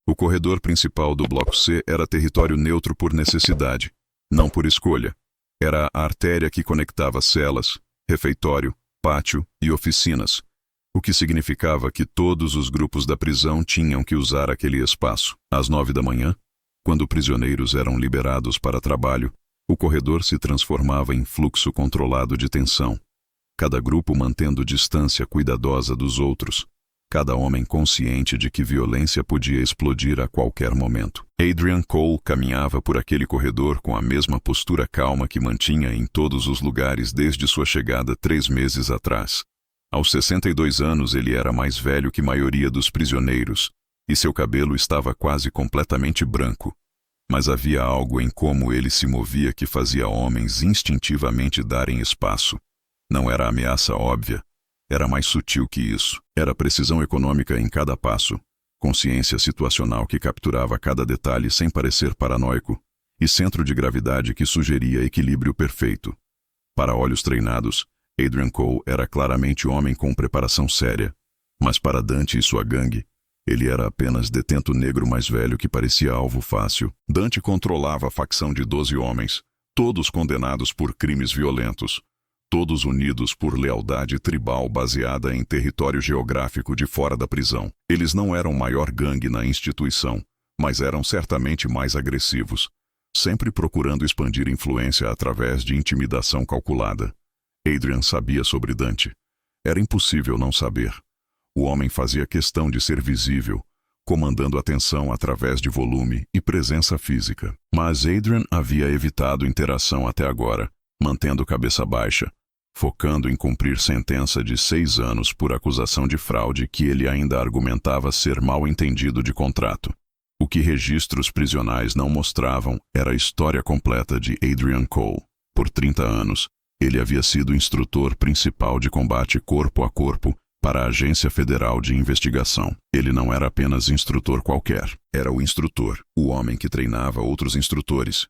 O corredor principal do Bloco C era território neutro por necessidade, não por escolha. Era a artéria que conectava celas, refeitório, pátio e oficinas, o que significava que todos os grupos da prisão tinham que usar aquele espaço. Às 9 da manhã, quando prisioneiros eram liberados para trabalho, o corredor se transformava em fluxo controlado de tensão, cada grupo mantendo distância cuidadosa dos outros, cada homem consciente de que violência podia explodir a qualquer momento. Adrian Cole caminhava por aquele corredor com a mesma postura calma que mantinha em todos os lugares desde sua chegada 3 meses atrás. Aos 62 anos ele era mais velho que a maioria dos prisioneiros, e seu cabelo estava quase completamente branco. Mas havia algo em como ele se movia que fazia homens instintivamente darem espaço. Não era ameaça óbvia. Era mais sutil que isso. Era precisão econômica em cada passo, consciência situacional que capturava cada detalhe sem parecer paranoico, e centro de gravidade que sugeria equilíbrio perfeito. Para olhos treinados, Adrian Cole era claramente homem com preparação séria, mas para Dante e sua gangue, ele era apenas detento negro mais velho que parecia alvo fácil. Dante controlava a facção de 12 homens, todos condenados por crimes violentos, todos unidos por lealdade tribal baseada em território geográfico de fora da prisão. Eles não eram maior gangue na instituição, mas eram certamente mais agressivos, sempre procurando expandir influência através de intimidação calculada. Adrian sabia sobre Dante. Era impossível não saber. O homem fazia questão de ser visível, comandando a tensão através de volume e presença física. Mas Adrian havia evitado interação até agora, mantendo cabeça baixa, focando em cumprir sentença de 6 anos por acusação de fraude que ele ainda argumentava ser mal entendido de contrato. O que registros prisionais não mostravam era a história completa de Adrian Cole. Por 30 anos, ele havia sido instrutor principal de combate corpo a corpo para a Agência Federal de Investigação. Ele não era apenas instrutor qualquer. Era o instrutor, o homem que treinava outros instrutores,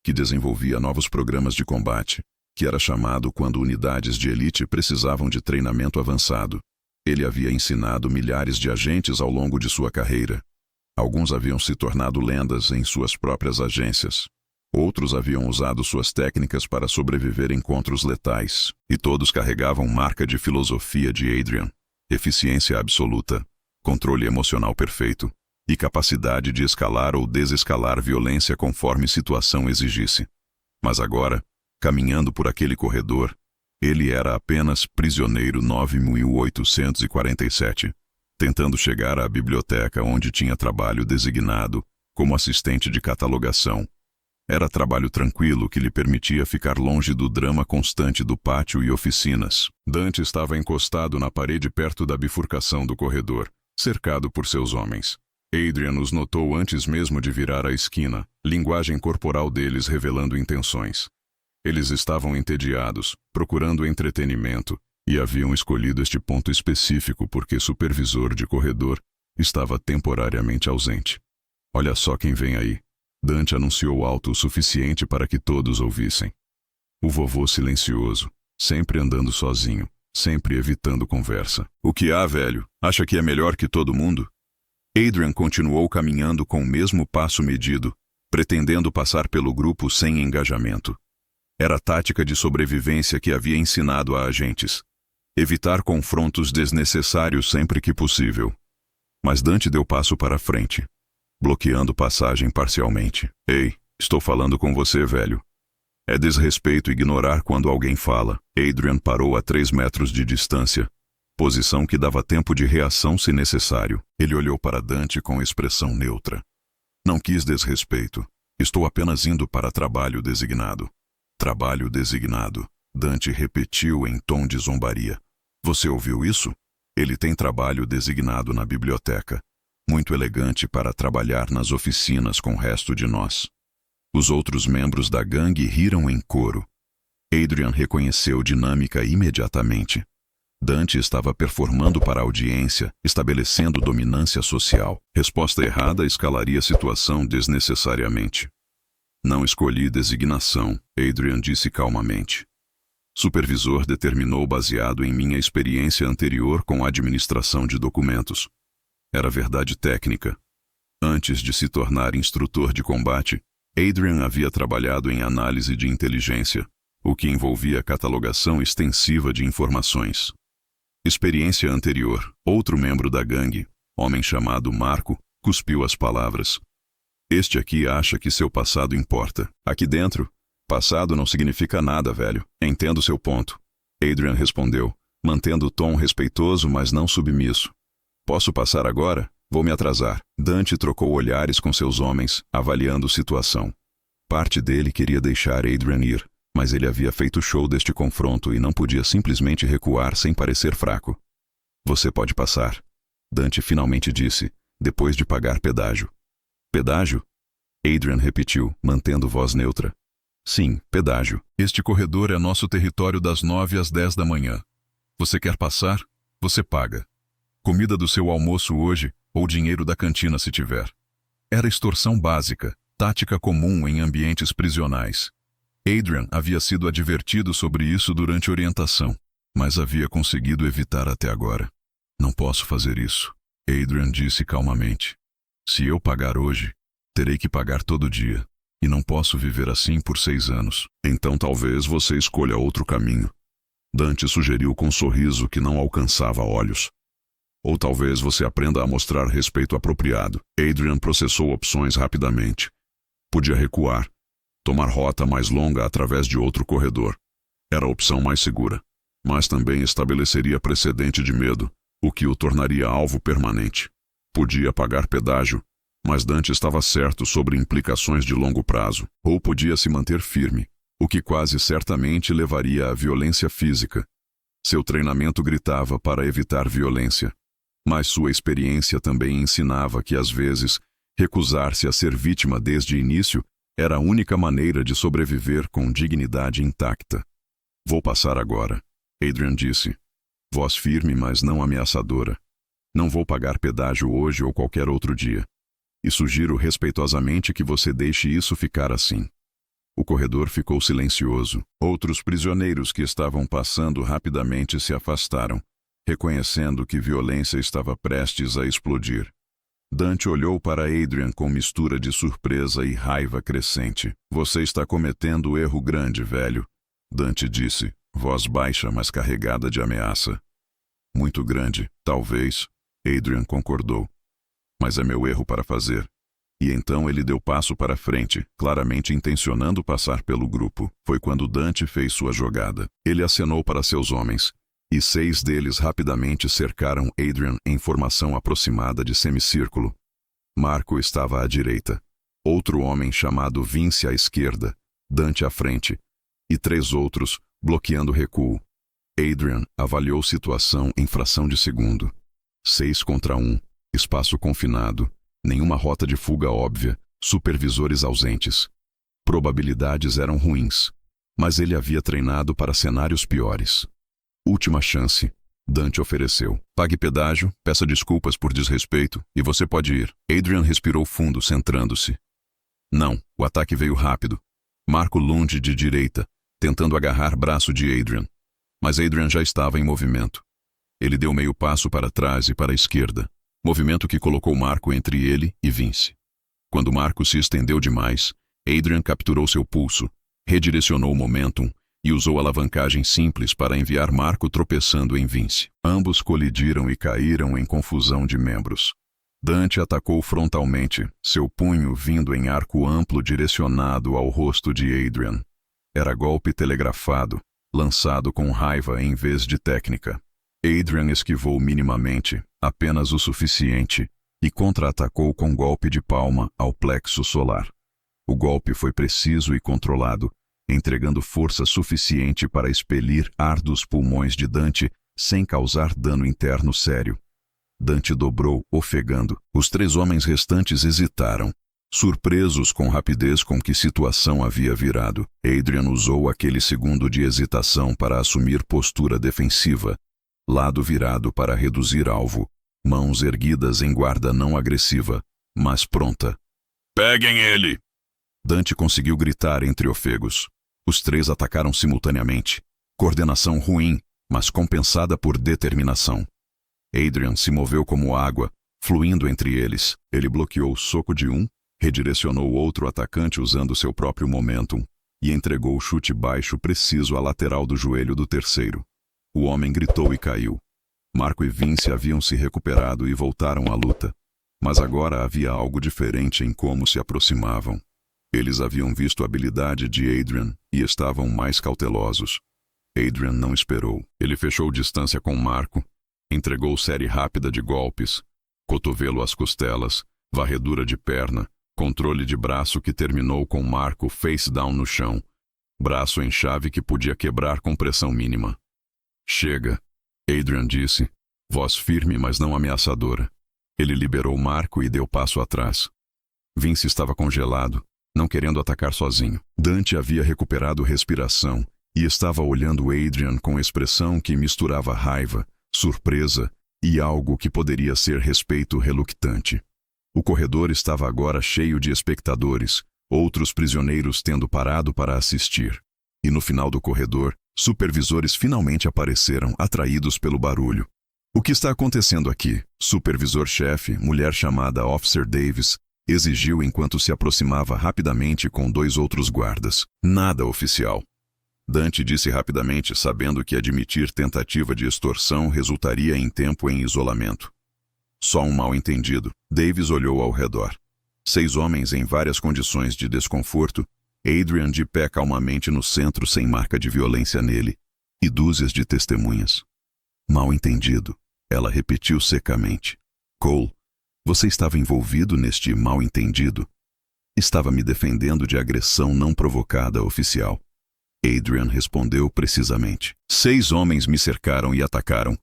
que desenvolvia novos programas de combate, que era chamado quando unidades de elite precisavam de treinamento avançado. Ele havia ensinado milhares de agentes ao longo de sua carreira. Alguns haviam se tornado lendas em suas próprias agências. Outros haviam usado suas técnicas para sobreviver a encontros letais. E todos carregavam marca de filosofia de Adrian: eficiência absoluta, controle emocional perfeito e capacidade de escalar ou desescalar violência conforme situação exigisse. Mas agora, caminhando por aquele corredor, ele era apenas prisioneiro 9847, tentando chegar à biblioteca onde tinha trabalho designado como assistente de catalogação. Era trabalho tranquilo que lhe permitia ficar longe do drama constante do pátio e oficinas. Dante estava encostado na parede perto da bifurcação do corredor, cercado por seus homens. Adrian os notou antes mesmo de virar a esquina, linguagem corporal deles revelando intenções. Eles estavam entediados, procurando entretenimento, e haviam escolhido este ponto específico porque supervisor de corredor estava temporariamente ausente. Olha só quem vem aí. Dante anunciou alto o suficiente para que todos ouvissem. O vovô silencioso, sempre andando sozinho, sempre evitando conversa. O que há, velho? Acha que é melhor que todo mundo? Adrian continuou caminhando com o mesmo passo medido, pretendendo passar pelo grupo sem engajamento. Era a tática de sobrevivência que havia ensinado a agentes. Evitar confrontos desnecessários sempre que possível. Mas Dante deu passo para frente, bloqueando passagem parcialmente. Ei, estou falando com você, velho. É desrespeito ignorar quando alguém fala. Adrian parou a 3 metros de distância, posição que dava tempo de reação se necessário. Ele olhou para Dante com expressão neutra. Não quis desrespeito. Estou apenas indo para trabalho designado. Trabalho designado. Dante repetiu em tom de zombaria. Você ouviu isso? Ele tem trabalho designado na biblioteca. Muito elegante para trabalhar nas oficinas com o resto de nós. Os outros membros da gangue riram em coro. Adrian reconheceu dinâmica imediatamente. Dante estava performando para a audiência, estabelecendo dominância social. Resposta errada escalaria a situação desnecessariamente. Não escolhi designação, Adrian disse calmamente. Supervisor determinou baseado em minha experiência anterior com a administração de documentos. Era verdade técnica. Antes de se tornar instrutor de combate, Adrian havia trabalhado em análise de inteligência, o que envolvia catalogação extensiva de informações. Experiência anterior, outro membro da gangue, homem chamado Marco, cuspiu as palavras. Este aqui acha que seu passado importa. Aqui dentro, passado não significa nada, velho. Entendo seu ponto. Adrian respondeu, mantendo o tom respeitoso, mas não submisso. Posso passar agora? Vou me atrasar. Dante trocou olhares com seus homens, avaliando a situação. Parte dele queria deixar Adrian ir, mas ele havia feito show deste confronto e não podia simplesmente recuar sem parecer fraco. Você pode passar, Dante finalmente disse, depois de pagar pedágio. Pedágio? Adrian repetiu, mantendo voz neutra. Sim, pedágio. Este corredor é nosso território das 9 às 10 da manhã. Você quer passar? Você paga. Comida do seu almoço hoje, ou dinheiro da cantina se tiver. Era extorsão básica, tática comum em ambientes prisionais. Adrian havia sido advertido sobre isso durante a orientação, mas havia conseguido evitar até agora. Não posso fazer isso, Adrian disse calmamente. Se eu pagar hoje, terei que pagar todo dia, e não posso viver assim por 6 anos. Então talvez você escolha outro caminho. Dante sugeriu com um sorriso que não alcançava olhos. Ou talvez você aprenda a mostrar respeito apropriado. Adrian processou opções rapidamente. Podia recuar, tomar rota mais longa através de outro corredor. Era a opção mais segura, mas também estabeleceria precedente de medo, o que o tornaria alvo permanente. Podia pagar pedágio, mas Dante estava certo sobre implicações de longo prazo. Ou podia se manter firme, o que quase certamente levaria à violência física. Seu treinamento gritava para evitar violência. Mas sua experiência também ensinava que, às vezes, recusar-se a ser vítima desde o início era a única maneira de sobreviver com dignidade intacta. Vou passar agora, Adrian disse. Voz firme, mas não ameaçadora. Não vou pagar pedágio hoje ou qualquer outro dia. E sugiro respeitosamente que você deixe isso ficar assim. O corredor ficou silencioso. Outros prisioneiros que estavam passando rapidamente se afastaram, reconhecendo que violência estava prestes a explodir. Dante olhou para Adrian com mistura de surpresa e raiva crescente. Você está cometendo erro grande, velho, Dante disse, voz baixa mas carregada de ameaça. Muito grande, talvez, Adrian concordou. Mas é meu erro para fazer. E então ele deu passo para frente, claramente intencionando passar pelo grupo. Foi quando Dante fez sua jogada. Ele acenou para seus homens, e 6 deles rapidamente cercaram Adrian em formação aproximada de semicírculo. Marco estava à direita, outro homem chamado Vince à esquerda, Dante à frente, e 3 outros bloqueando recuo. Adrian avaliou situação em fração de segundo. 6 contra 1, espaço confinado, nenhuma rota de fuga óbvia, supervisores ausentes. Probabilidades eram ruins, mas ele havia treinado para cenários piores. Última chance, Dante ofereceu. Pague pedágio, peça desculpas por desrespeito e você pode ir. Adrian respirou fundo, centrando-se. Não, o ataque veio rápido. Marco Lund de direita, tentando agarrar braço de Adrian. Mas Adrian já estava em movimento. Ele deu meio passo para trás e para a esquerda, movimento que colocou Marco entre ele e Vince. Quando Marco se estendeu demais, Adrian capturou seu pulso, redirecionou o momentum e usou alavancagem simples para enviar Marco tropeçando em Vince. Ambos colidiram e caíram em confusão de membros. Dante atacou frontalmente, seu punho vindo em arco amplo direcionado ao rosto de Adrian. Era golpe telegrafado, lançado com raiva em vez de técnica. Adrian esquivou minimamente, apenas o suficiente, e contra-atacou com golpe de palma ao plexo solar. O golpe foi preciso e controlado, entregando força suficiente para expelir ar dos pulmões de Dante sem causar dano interno sério. Dante dobrou, ofegando. Os 3 homens restantes hesitaram, surpresos com a rapidez com que situação havia virado. Adrian usou aquele segundo de hesitação para assumir postura defensiva, lado virado para reduzir alvo, mãos erguidas em guarda não agressiva, mas pronta. Peguem ele! Dante conseguiu gritar entre ofegos. Os 3 atacaram simultaneamente. Coordenação ruim, mas compensada por determinação. Adrian se moveu como água, fluindo entre eles. Ele bloqueou o soco de um, redirecionou outro atacante usando seu próprio momentum e entregou o chute baixo preciso à lateral do joelho do terceiro. O homem gritou e caiu. Marco e Vince haviam se recuperado e voltaram à luta, mas agora havia algo diferente em como se aproximavam. Eles haviam visto a habilidade de Adrian e estavam mais cautelosos. Adrian não esperou. Ele fechou distância com Marco, entregou série rápida de golpes, cotovelo às costelas, varredura de perna, controle de braço que terminou com Marco face down no chão, braço em chave que podia quebrar com pressão mínima. Chega, Adrian disse, voz firme mas não ameaçadora. Ele liberou Marco e deu passo atrás. Vince estava congelado, não querendo atacar sozinho. Dante havia recuperado respiração e estava olhando Adrian com expressão que misturava raiva, surpresa e algo que poderia ser respeito reluctante. O corredor estava agora cheio de espectadores, outros prisioneiros tendo parado para assistir. E no final do corredor, supervisores finalmente apareceram, atraídos pelo barulho. O que está acontecendo aqui? Supervisor-chefe, mulher chamada Officer Davis, exigiu enquanto se aproximava rapidamente com 2 outros guardas. Nada, oficial. Dante disse rapidamente, sabendo que admitir tentativa de extorsão resultaria em tempo em isolamento. Só um mal-entendido. Davis olhou ao redor. 6 homens em várias condições de desconforto, Adrian de pé calmamente no centro sem marca de violência nele, e dúzias de testemunhas. Mal-entendido, ela repetiu secamente. Cole, você estava envolvido neste mal-entendido? Estava me defendendo de agressão não provocada, oficial. Adrian respondeu precisamente. 6 homens me cercaram e atacaram.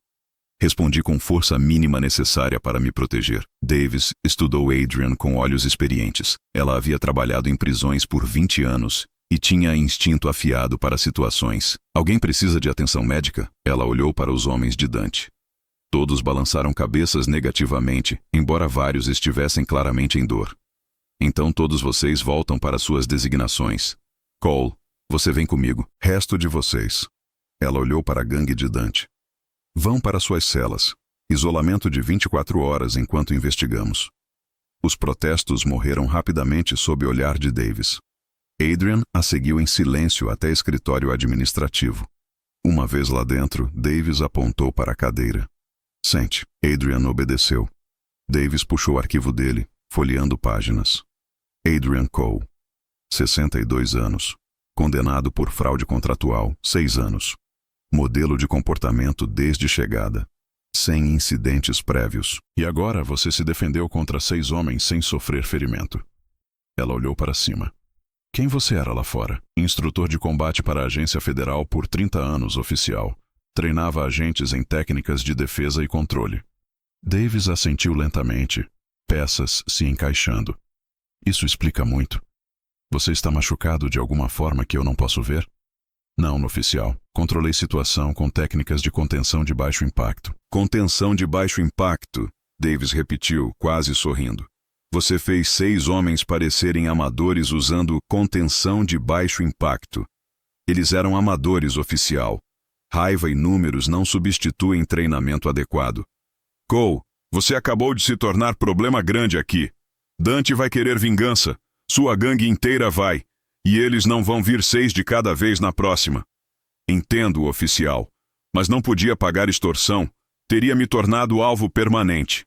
Respondi com força mínima necessária para me proteger. Davis estudou Adrian com olhos experientes. Ela havia trabalhado em prisões por 20 anos e tinha instinto afiado para situações. Alguém precisa de atenção médica? Ela olhou para os homens de Dante. Todos balançaram cabeças negativamente, embora vários estivessem claramente em dor. Então todos vocês voltam para suas designações. Cole, você vem comigo. Resto de vocês. Ela olhou para a gangue de Dante. Vão para suas celas. Isolamento de 24 horas enquanto investigamos. Os protestos morreram rapidamente sob o olhar de Davis. Adrian a seguiu em silêncio até escritório administrativo. Uma vez lá dentro, Davis apontou para a cadeira. Sente. Adrian obedeceu. Davis puxou o arquivo dele, folheando páginas. Adrian Cole. 62 anos. Condenado por fraude contratual, 6 anos. Modelo de comportamento desde chegada. Sem incidentes prévios. E agora você se defendeu contra 6 homens sem sofrer ferimento. Ela olhou para cima. Quem você era lá fora? Instrutor de combate para a Agência Federal por 30 anos, oficial. Treinava agentes em técnicas de defesa e controle. Davis assentiu lentamente, peças se encaixando. Isso explica muito. Você está machucado de alguma forma que eu não posso ver? Não, oficial. Controlei situação com técnicas de contenção de baixo impacto. Contenção de baixo impacto, Davis repetiu, quase sorrindo. Você fez 6 homens parecerem amadores usando contenção de baixo impacto. Eles eram amadores, oficial. Raiva e números não substituem treinamento adequado. Cole, você acabou de se tornar problema grande aqui. Dante vai querer vingança. Sua gangue inteira vai. E eles não vão vir 6 de cada vez na próxima. Entendo, oficial. Mas não podia pagar extorsão. Teria me tornado alvo permanente.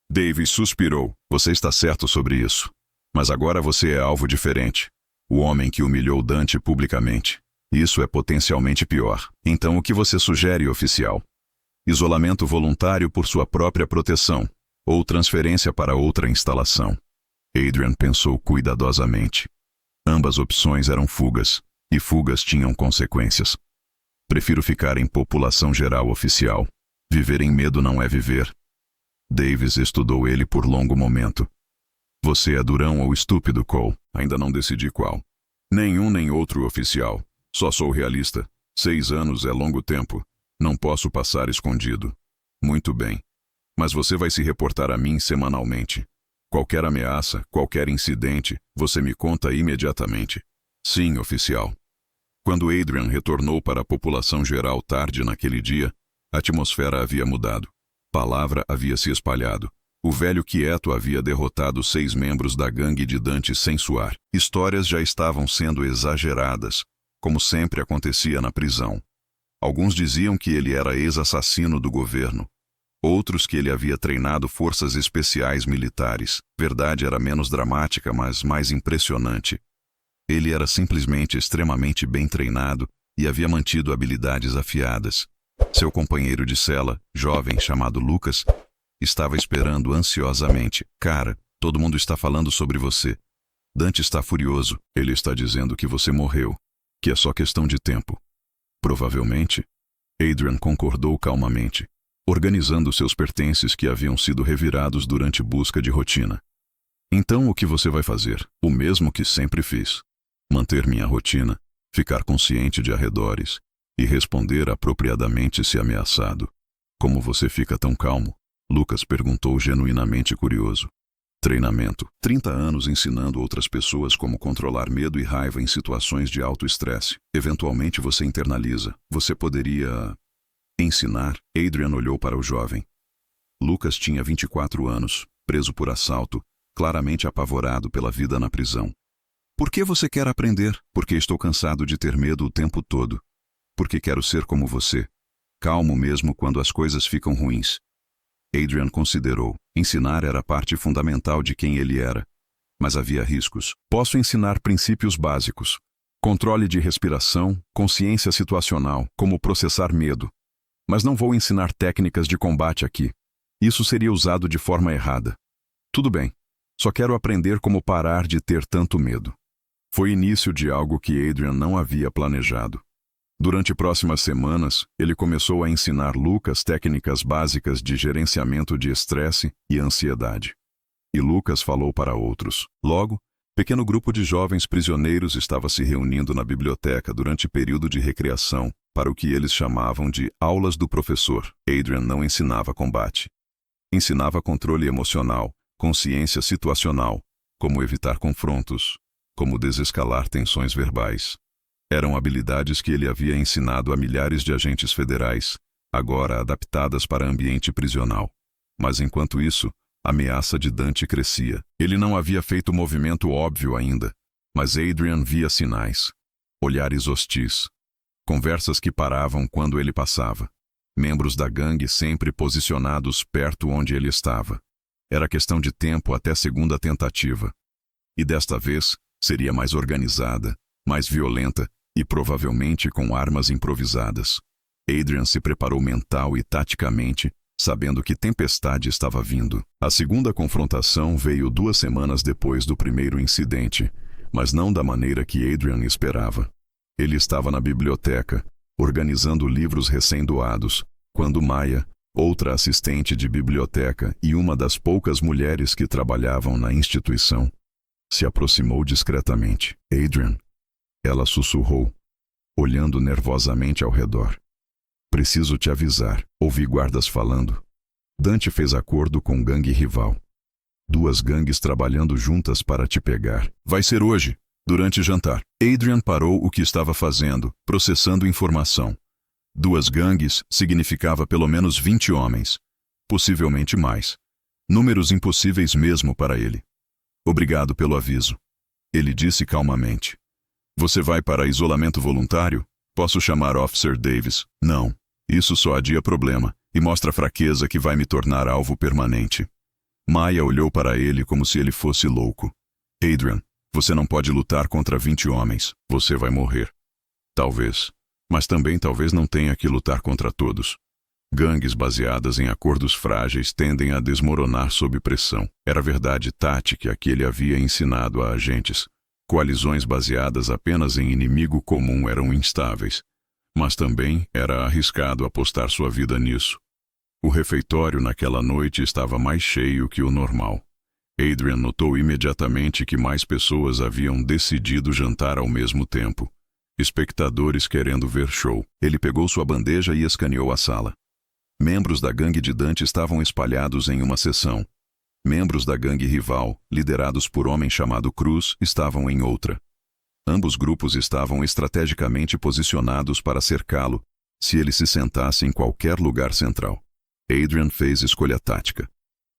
Davis suspirou. Você está certo sobre isso. Mas agora você é alvo diferente. O homem que humilhou Dante publicamente. Isso é potencialmente pior. Então o que você sugere, oficial? Isolamento voluntário por sua própria proteção. Ou transferência para outra instalação. Adrian pensou cuidadosamente. Ambas opções eram fugas, e fugas tinham consequências. Prefiro ficar em população geral, oficial. Viver em medo não é viver. Davis estudou ele por longo momento. Você é durão ou estúpido, Cole? Ainda não decidi qual. Nenhum nem outro, oficial. Só sou realista. 6 anos é longo tempo. Não posso passar escondido. Muito bem. Mas você vai se reportar a mim semanalmente. Qualquer ameaça, qualquer incidente, você me conta imediatamente. Sim, oficial. Quando Adrian retornou para a população geral tarde naquele dia, a atmosfera havia mudado. Palavra havia se espalhado. O velho quieto havia derrotado 6 membros da gangue de Dante sem suar. Histórias já estavam sendo exageradas, como sempre acontecia na prisão. Alguns diziam que ele era ex-assassino do governo. Outros que ele havia treinado forças especiais militares. Verdade era menos dramática, mas mais impressionante. Ele era simplesmente extremamente bem treinado e havia mantido habilidades afiadas. Seu companheiro de cela, jovem chamado Lucas, estava esperando ansiosamente. Cara, todo mundo está falando sobre você. Dante está furioso. Ele está dizendo que você morreu, que é só questão de tempo. Provavelmente. Adrian concordou calmamente, organizando seus pertences que haviam sido revirados durante busca de rotina. Então o que você vai fazer? O mesmo que sempre fiz. Manter minha rotina, ficar consciente de arredores e responder apropriadamente se ameaçado. Como você fica tão calmo? Lucas perguntou genuinamente curioso. Treinamento. 30 anos ensinando outras pessoas como controlar medo e raiva em situações de alto estresse. Eventualmente você internaliza. Você poderia ensinar? Adrian olhou para o jovem. Lucas tinha 24 anos, preso por assalto, claramente apavorado pela vida na prisão. Por que você quer aprender? Porque estou cansado de ter medo o tempo todo. Porque quero ser como você. Calmo mesmo quando as coisas ficam ruins. Adrian considerou. Ensinar era parte fundamental de quem ele era. Mas havia riscos. Posso ensinar princípios básicos. Controle de respiração, consciência situacional, como processar medo. Mas não vou ensinar técnicas de combate aqui. Isso seria usado de forma errada. Tudo bem. Só quero aprender como parar de ter tanto medo. Foi início de algo que Adrian não havia planejado. Durante próximas semanas, ele começou a ensinar Lucas técnicas básicas de gerenciamento de estresse e ansiedade. E Lucas falou para outros. Logo, pequeno grupo de jovens prisioneiros estava se reunindo na biblioteca durante período de recreação para o que eles chamavam de aulas do professor. Adrian não ensinava combate. Ensinava controle emocional, consciência situacional, como evitar confrontos, como desescalar tensões verbais. Eram habilidades que ele havia ensinado a milhares de agentes federais, agora adaptadas para ambiente prisional. Mas enquanto isso, a ameaça de Dante crescia. Ele não havia feito movimento óbvio ainda, mas Adrian via sinais. Olhares hostis. Conversas que paravam quando ele passava. Membros da gangue sempre posicionados perto onde ele estava. Era questão de tempo até a segunda tentativa. E desta vez, seria mais organizada, mais violenta, e provavelmente com armas improvisadas. Adrian se preparou mental e taticamente, sabendo que tempestade estava vindo. A segunda confrontação veio 2 semanas depois do primeiro incidente, mas não da maneira que Adrian esperava. Ele estava na biblioteca, organizando livros recém-doados, quando Maya, outra assistente de biblioteca e uma das poucas mulheres que trabalhavam na instituição, se aproximou discretamente. Adrian. Ela sussurrou, olhando nervosamente ao redor. Preciso te avisar, ouvi guardas falando. Dante fez acordo com gangue rival. 2 gangues trabalhando juntas para te pegar. Vai ser hoje, durante jantar. Adrian parou o que estava fazendo, processando informação. 2 gangues significava pelo menos 20 homens. Possivelmente mais. Números impossíveis mesmo para ele. Obrigado pelo aviso. Ele disse calmamente. Você vai para isolamento voluntário? Posso chamar Officer Davis? Não. Isso só adia problema e mostra fraqueza que vai me tornar alvo permanente. Maya olhou para ele como se ele fosse louco. Adrian, você não pode lutar contra 20 homens. Você vai morrer. Talvez. Mas também talvez não tenha que lutar contra todos. Gangues baseadas em acordos frágeis tendem a desmoronar sob pressão. Era verdade tática que ele havia ensinado a agentes. Coalizões baseadas apenas em inimigo comum eram instáveis, mas também era arriscado apostar sua vida nisso. O refeitório naquela noite estava mais cheio que o normal. Adrian notou imediatamente que mais pessoas haviam decidido jantar ao mesmo tempo. Espectadores querendo ver show. Ele pegou sua bandeja e escaneou a sala. Membros da gangue de Dante estavam espalhados em uma seção. Membros da gangue rival, liderados por homem chamado Cruz, estavam em outra. Ambos grupos estavam estrategicamente posicionados para cercá-lo, se ele se sentasse em qualquer lugar central. Adrian fez escolha tática.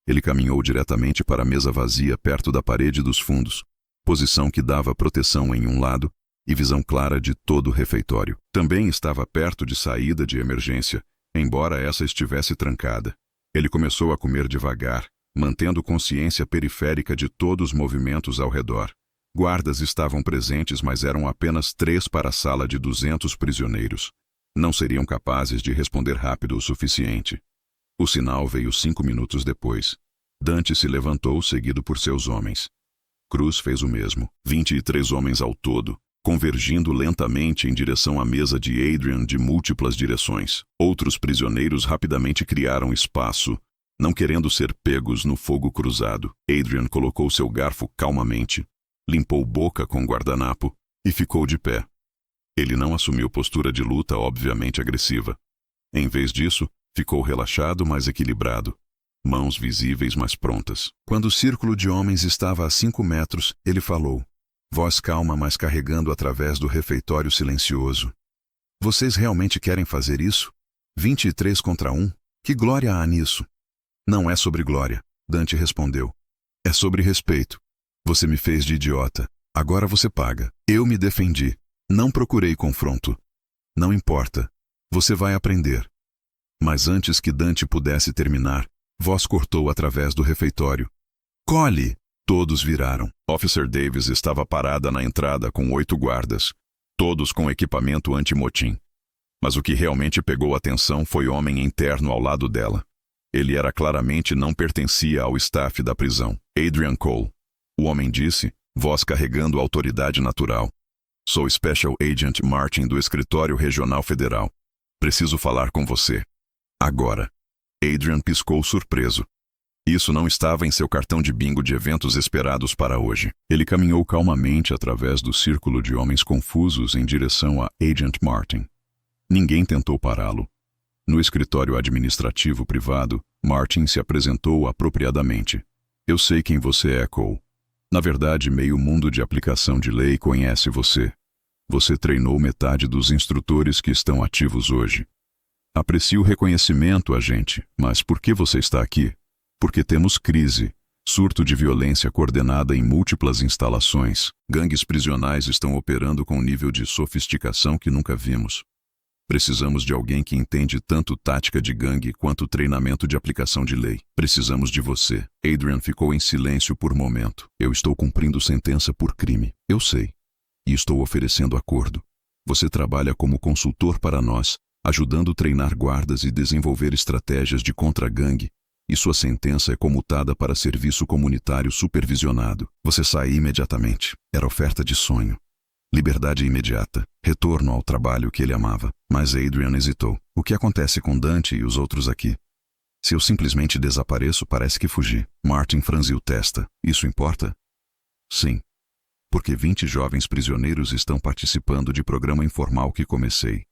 Ele caminhou diretamente para a mesa vazia perto da parede dos fundos, posição que dava proteção em um lado e visão clara de todo o refeitório. Também estava perto de saída de emergência, embora essa estivesse trancada. Ele começou a comer devagar, mantendo consciência periférica de todos os movimentos ao redor. Guardas estavam presentes, mas eram apenas 3 para a sala de 200 prisioneiros. Não seriam capazes de responder rápido o suficiente. O sinal veio 5 minutos depois. Dante se levantou, seguido por seus homens. Cruz fez o mesmo. 23 homens ao todo, convergindo lentamente em direção à mesa de Adrian de múltiplas direções. Outros prisioneiros rapidamente criaram espaço, não querendo ser pegos no fogo cruzado. Adrian colocou seu garfo calmamente, limpou boca com guardanapo e ficou de pé. Ele não assumiu postura de luta obviamente agressiva. Em vez disso, ficou relaxado, mas equilibrado, mãos visíveis, mas prontas. Quando o círculo de homens estava a 5 metros, ele falou, voz calma, mas carregando através do refeitório silencioso. Vocês realmente querem fazer isso? 23 contra 1? Que glória há nisso? Não é sobre glória, Dante respondeu. É sobre respeito. Você me fez de idiota. Agora você paga. Eu me defendi. Não procurei confronto. Não importa. Você vai aprender. Mas antes que Dante pudesse terminar, voz cortou através do refeitório. Colhe! Todos viraram. Officer Davis estava parada na entrada com 8 guardas, todos com equipamento anti-motim. Mas o que realmente pegou atenção foi o homem interno ao lado dela. Ele era claramente não pertencia ao staff da prisão. Adrian Cole. O homem disse, voz carregando autoridade natural. Sou Special Agent Martin do Escritório Regional Federal. Preciso falar com você. Agora. Adrian piscou surpreso. Isso não estava em seu cartão de bingo de eventos esperados para hoje. Ele caminhou calmamente através do círculo de homens confusos em direção a Agent Martin. Ninguém tentou pará-lo. No escritório administrativo privado, Martin se apresentou apropriadamente. Eu sei quem você é, Cole. Na verdade, meio mundo de aplicação de lei conhece você. Você treinou metade dos instrutores que estão ativos hoje. Aprecio o reconhecimento, agente, mas por que você está aqui? Porque temos crise, surto de violência coordenada em múltiplas instalações. Gangues prisionais estão operando com um nível de sofisticação que nunca vimos. Precisamos de alguém que entende tanto tática de gangue quanto treinamento de aplicação de lei. Precisamos de você. Adrian ficou em silêncio por momento. Eu estou cumprindo sentença por crime. Eu sei. E estou oferecendo acordo. Você trabalha como consultor para nós, ajudando a treinar guardas e desenvolver estratégias de contra-gangue. E sua sentença é comutada para serviço comunitário supervisionado. Você sai imediatamente. Era oferta de sonho. Liberdade imediata. Retorno ao trabalho que ele amava. Mas Adrian hesitou. O que acontece com Dante e os outros aqui? Se eu simplesmente desapareço, parece que fugi. Martin franziu testa. Isso importa? Sim. Porque 20 jovens prisioneiros estão participando de programa informal que comecei.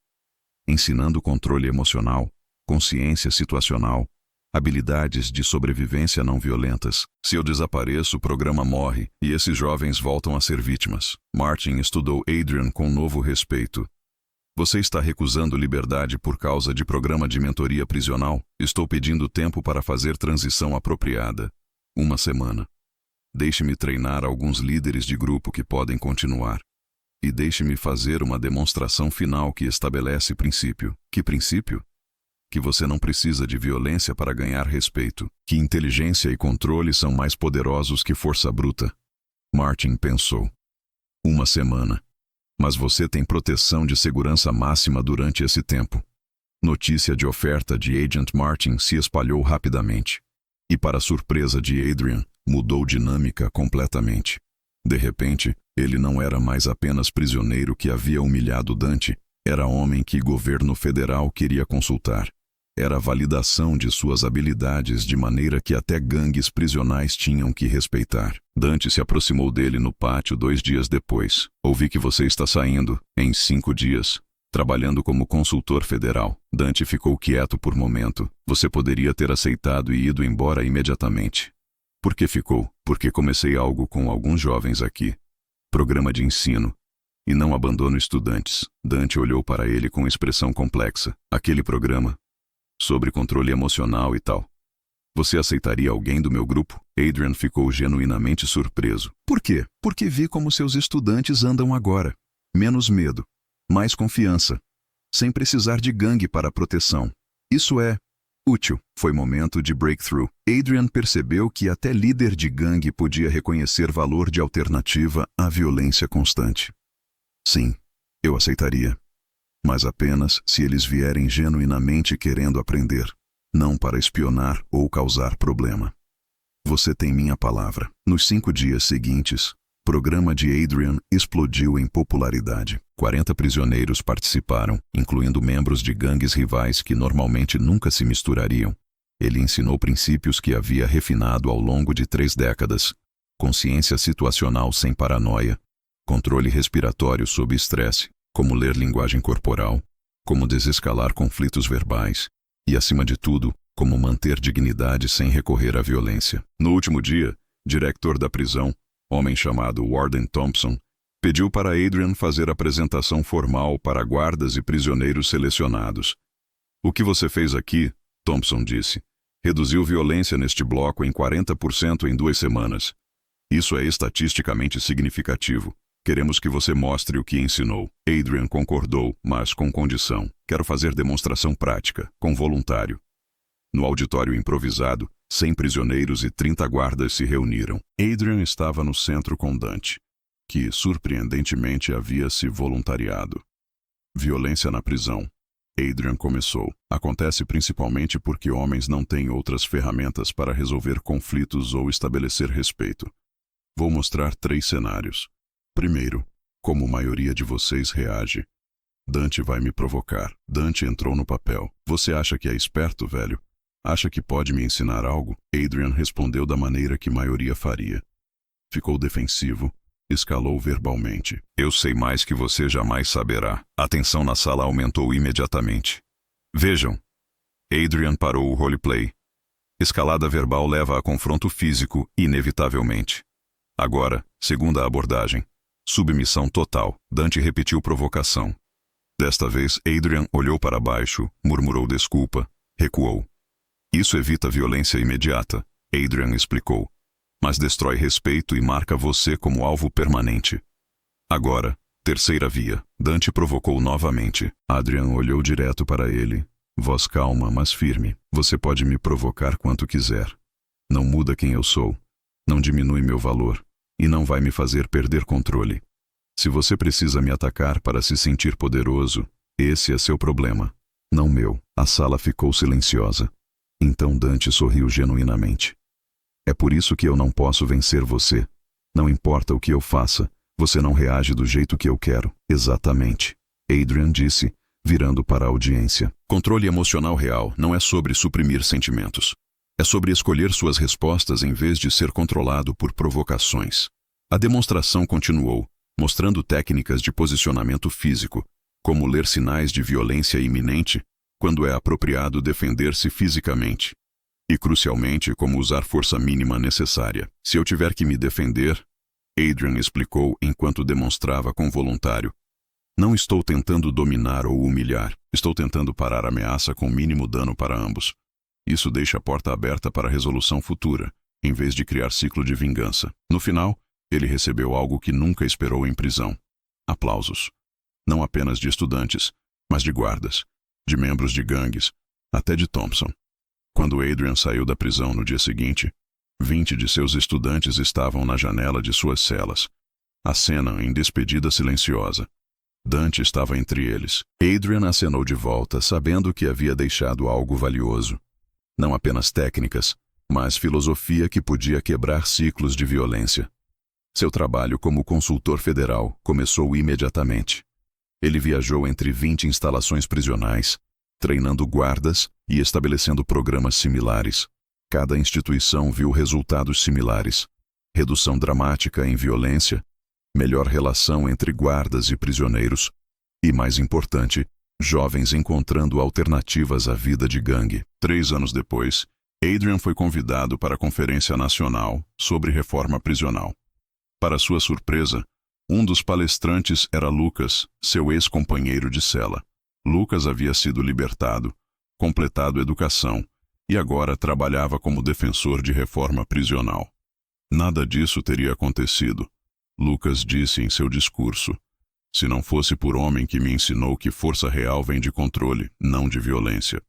Ensinando controle emocional, consciência situacional, habilidades de sobrevivência não violentas. Se eu desapareço, o programa morre e esses jovens voltam a ser vítimas. Martin estudou Adrian com novo respeito. Você está recusando liberdade por causa de programa de mentoria prisional? Estou pedindo tempo para fazer transição apropriada. 1 semana. Deixe-me treinar alguns líderes de grupo que podem continuar. E deixe-me fazer uma demonstração final que estabelece princípio. Que princípio? Que você não precisa de violência para ganhar respeito, que inteligência e controle são mais poderosos que força bruta. Martin pensou. 1 semana. Mas você tem proteção de segurança máxima durante esse tempo. Notícia de oferta de Agent Martin se espalhou rapidamente. E para surpresa de Adrian, mudou dinâmica completamente. De repente, ele não era mais apenas prisioneiro que havia humilhado Dante, era homem que o governo federal queria consultar. Era a validação de suas habilidades de maneira que até gangues prisionais tinham que respeitar. Dante se aproximou dele no pátio 2 dias depois. Ouvi que você está saindo, em 5 dias, trabalhando como consultor federal. Dante ficou quieto por momento. Você poderia ter aceitado e ido embora imediatamente. Por que ficou? Porque comecei algo com alguns jovens aqui. Programa de ensino. E não abandono estudantes. Dante olhou para ele com expressão complexa. Aquele programa. Sobre controle emocional e tal. Você aceitaria alguém do meu grupo? Adrian ficou genuinamente surpreso. Por quê? Porque vi como seus estudantes andam agora. Menos medo, mais confiança, sem precisar de gangue para proteção. Isso é útil. Foi momento de breakthrough. Adrian percebeu que até líder de gangue podia reconhecer valor de alternativa à violência constante. Sim, eu aceitaria. Mas apenas se eles vierem genuinamente querendo aprender, não para espionar ou causar problema. Você tem minha palavra. Nos 5 dias seguintes, o programa de Adrian explodiu em popularidade. 40 prisioneiros participaram, incluindo membros de gangues rivais que normalmente nunca se misturariam. Ele ensinou princípios que havia refinado ao longo de 3 décadas. Consciência situacional sem paranoia, controle respiratório sob estresse, como ler linguagem corporal, como desescalar conflitos verbais e, acima de tudo, como manter dignidade sem recorrer à violência. No último dia, diretor da prisão, homem chamado Warden Thompson, pediu para Adrian fazer apresentação formal para guardas e prisioneiros selecionados. O que você fez aqui, Thompson disse, reduziu violência neste bloco em 40% em 2 semanas. Isso é estatisticamente significativo. Queremos que você mostre o que ensinou. Adrian concordou, mas com condição. Quero fazer demonstração prática, com voluntário. No auditório improvisado, 100 prisioneiros e 30 guardas se reuniram. Adrian estava no centro com Dante, que, surpreendentemente, havia se voluntariado. Violência na prisão. Adrian começou. Acontece principalmente porque homens não têm outras ferramentas para resolver conflitos ou estabelecer respeito. Vou mostrar 3 cenários. Primeiro, como a maioria de vocês reage. Dante vai me provocar. Dante entrou no papel. Você acha que é esperto, velho? Acha que pode me ensinar algo? Adrian respondeu da maneira que a maioria faria. Ficou defensivo. Escalou verbalmente. Eu sei mais que você jamais saberá. A tensão na sala aumentou imediatamente. Vejam. Adrian parou o roleplay. Escalada verbal leva a confronto físico, inevitavelmente. Agora, segunda abordagem. Submissão total. Dante repetiu provocação. Desta vez, Adrian olhou para baixo, murmurou desculpa, recuou. Isso evita violência imediata, Adrian explicou, mas destrói respeito e marca você como alvo permanente. Agora, terceira via. Dante provocou novamente. Adrian olhou direto para ele, voz calma, mas firme. Você pode me provocar quanto quiser. Não muda quem eu sou. Não diminui meu valor. E não vai me fazer perder controle. Se você precisa me atacar para se sentir poderoso, esse é seu problema, não meu. A sala ficou silenciosa. Então Dante sorriu genuinamente. É por isso que eu não posso vencer você. Não importa o que eu faça, você não reage do jeito que eu quero. Exatamente. Adrian disse, virando para a audiência. Controle emocional real não é sobre suprimir sentimentos. É sobre escolher suas respostas em vez de ser controlado por provocações. A demonstração continuou, mostrando técnicas de posicionamento físico, como ler sinais de violência iminente, quando é apropriado defender-se fisicamente, e, crucialmente, como usar força mínima necessária. Se eu tiver que me defender, Adrian explicou enquanto demonstrava com voluntário, não estou tentando dominar ou humilhar, estou tentando parar a ameaça com mínimo dano para ambos. Isso deixa a porta aberta para a resolução futura, em vez de criar ciclo de vingança. No final, ele recebeu algo que nunca esperou em prisão. Aplausos. Não apenas de estudantes, mas de guardas, de membros de gangues, até de Thompson. Quando Adrian saiu da prisão no dia seguinte, 20 de seus estudantes estavam na janela de suas celas. A cena em despedida silenciosa. Dante estava entre eles. Adrian acenou de volta, sabendo que havia deixado algo valioso. Não apenas técnicas, mas filosofia que podia quebrar ciclos de violência. Seu trabalho como consultor federal começou imediatamente. Ele viajou entre 20 instalações prisionais, treinando guardas e estabelecendo programas similares. Cada instituição viu resultados similares. Redução dramática em violência, melhor relação entre guardas e prisioneiros, e, mais importante, jovens encontrando alternativas à vida de gangue. 3 anos depois, Adrian foi convidado para a Conferência Nacional sobre Reforma Prisional. Para sua surpresa, um dos palestrantes era Lucas, seu ex-companheiro de cela. Lucas havia sido libertado, completado educação e agora trabalhava como defensor de reforma prisional. Nada disso teria acontecido, Lucas disse em seu discurso, se não fosse por homem que me ensinou que força real vem de controle, não de violência.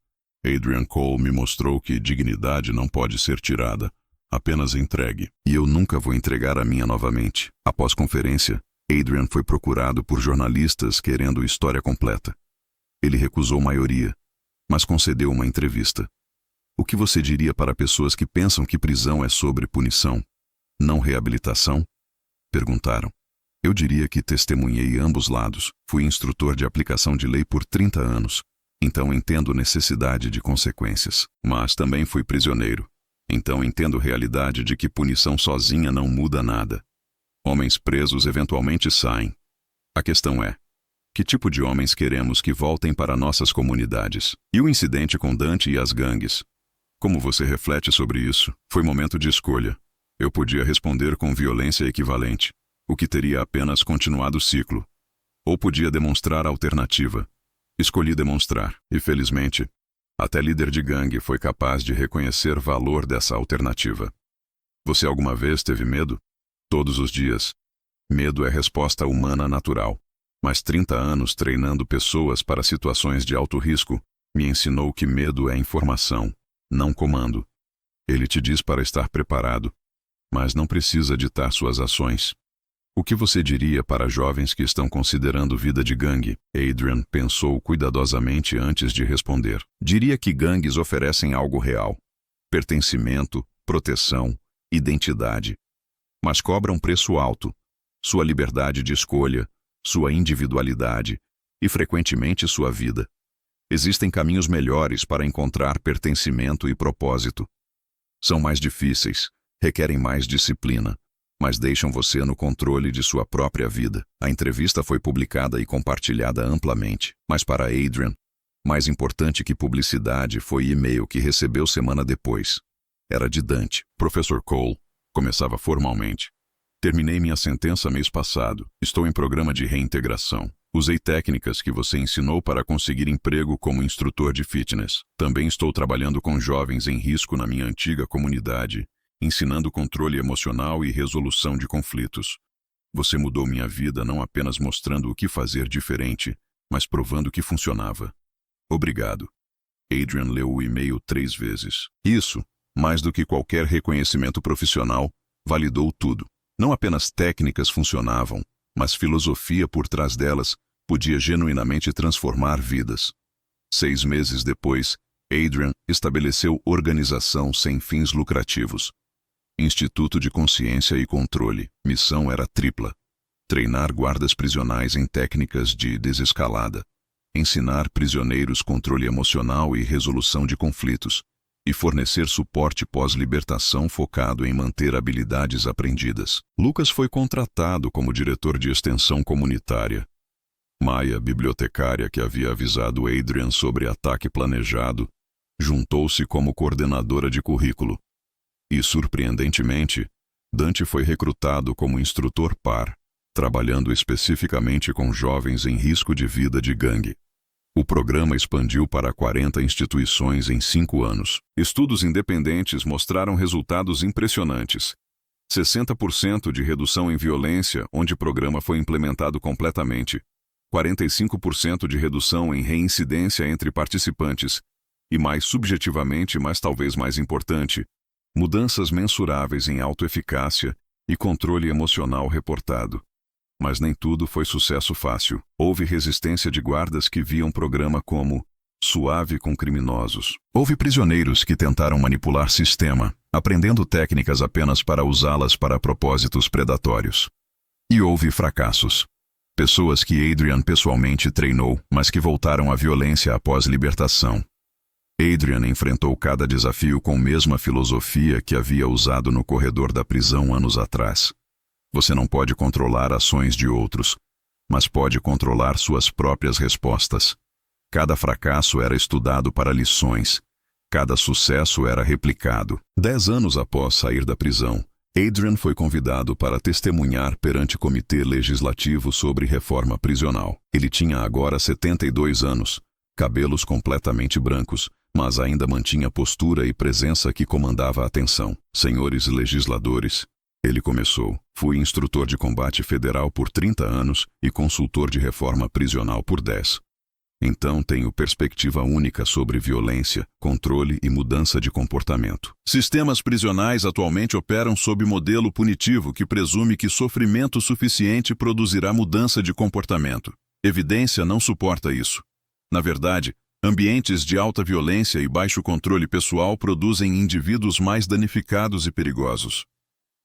Adrian Cole me mostrou que dignidade não pode ser tirada, apenas entregue. E eu nunca vou entregar a minha novamente. Após conferência, Adrian foi procurado por jornalistas querendo história completa. Ele recusou maioria, mas concedeu uma entrevista. O que você diria para pessoas que pensam que prisão é sobre punição, não reabilitação? Perguntaram. Eu diria que testemunhei ambos lados. Fui instrutor de aplicação de lei por 30 anos. Então entendo necessidade de consequências. Mas também fui prisioneiro. Então entendo a realidade de que punição sozinha não muda nada. Homens presos eventualmente saem. A questão é, que tipo de homens queremos que voltem para nossas comunidades? E o incidente com Dante e as gangues? Como você reflete sobre isso? Foi momento de escolha. Eu podia responder com violência equivalente, o que teria apenas continuado o ciclo. Ou podia demonstrar a alternativa. Escolhi demonstrar, e felizmente, até líder de gangue foi capaz de reconhecer valor dessa alternativa. Você alguma vez teve medo? Todos os dias. Medo é resposta humana natural. Mas 30 anos treinando pessoas para situações de alto risco me ensinou que medo é informação, não comando. Ele te diz para estar preparado, mas não precisa ditar suas ações. O que você diria para jovens que estão considerando vida de gangue? Adrian pensou cuidadosamente antes de responder. Diria que gangues oferecem algo real. Pertencimento, proteção, identidade. Mas cobram preço alto. Sua liberdade de escolha, sua individualidade e, frequentemente, sua vida. Existem caminhos melhores para encontrar pertencimento e propósito. São mais difíceis, requerem mais disciplina, mas deixam você no controle de sua própria vida. A entrevista foi publicada e compartilhada amplamente, mas para Adrian, mais importante que publicidade foi o e-mail que recebeu semana depois. Era de Dante. Professor Cole, começava formalmente. Terminei minha sentença mês passado. Estou em programa de reintegração. Usei técnicas que você ensinou para conseguir emprego como instrutor de fitness. Também estou trabalhando com jovens em risco na minha antiga comunidade, ensinando controle emocional e resolução de conflitos. Você mudou minha vida não apenas mostrando o que fazer diferente, mas provando que funcionava. Obrigado. Adrian leu o e-mail 3 vezes. Isso, mais do que qualquer reconhecimento profissional, validou tudo. Não apenas técnicas funcionavam, mas filosofia por trás delas podia genuinamente transformar vidas. 6 meses depois, Adrian estabeleceu organização sem fins lucrativos. Instituto de Consciência e Controle. Missão era tripla. Treinar guardas prisionais em técnicas de desescalada. Ensinar prisioneiros controle emocional e resolução de conflitos. E fornecer suporte pós-libertação focado em manter habilidades aprendidas. Lucas foi contratado como diretor de extensão comunitária. Maia, bibliotecária que havia avisado Adrian sobre ataque planejado, juntou-se como coordenadora de currículo. E, surpreendentemente, Dante foi recrutado como instrutor par, trabalhando especificamente com jovens em risco de vida de gangue. O programa expandiu para 40 instituições em 5 anos. Estudos independentes mostraram resultados impressionantes. 60% de redução em violência, onde o programa foi implementado completamente. 45% de redução em reincidência entre participantes. E mais subjetivamente, mas talvez mais importante, mudanças mensuráveis em autoeficácia e controle emocional reportado. Mas nem tudo foi sucesso fácil. Houve resistência de guardas que viam o programa como suave com criminosos. Houve prisioneiros que tentaram manipular sistema, aprendendo técnicas apenas para usá-las para propósitos predatórios. E houve fracassos. Pessoas que Adrian pessoalmente treinou, mas que voltaram à violência após libertação. Adrian enfrentou cada desafio com a mesma filosofia que havia usado no corredor da prisão anos atrás. Você não pode controlar ações de outros, mas pode controlar suas próprias respostas. Cada fracasso era estudado para lições. Cada sucesso era replicado. 10 anos após sair da prisão, Adrian foi convidado para testemunhar perante o Comitê Legislativo sobre Reforma Prisional. Ele tinha agora 72 anos, cabelos completamente brancos, mas ainda mantinha postura e presença que comandava a atenção. Senhores legisladores, ele começou. Fui instrutor de combate federal por 30 anos e consultor de reforma prisional por 10. Então tenho perspectiva única sobre violência, controle e mudança de comportamento. Sistemas prisionais atualmente operam sob modelo punitivo que presume que sofrimento suficiente produzirá mudança de comportamento. Evidência não suporta isso. Na verdade, ambientes de alta violência e baixo controle pessoal produzem indivíduos mais danificados e perigosos.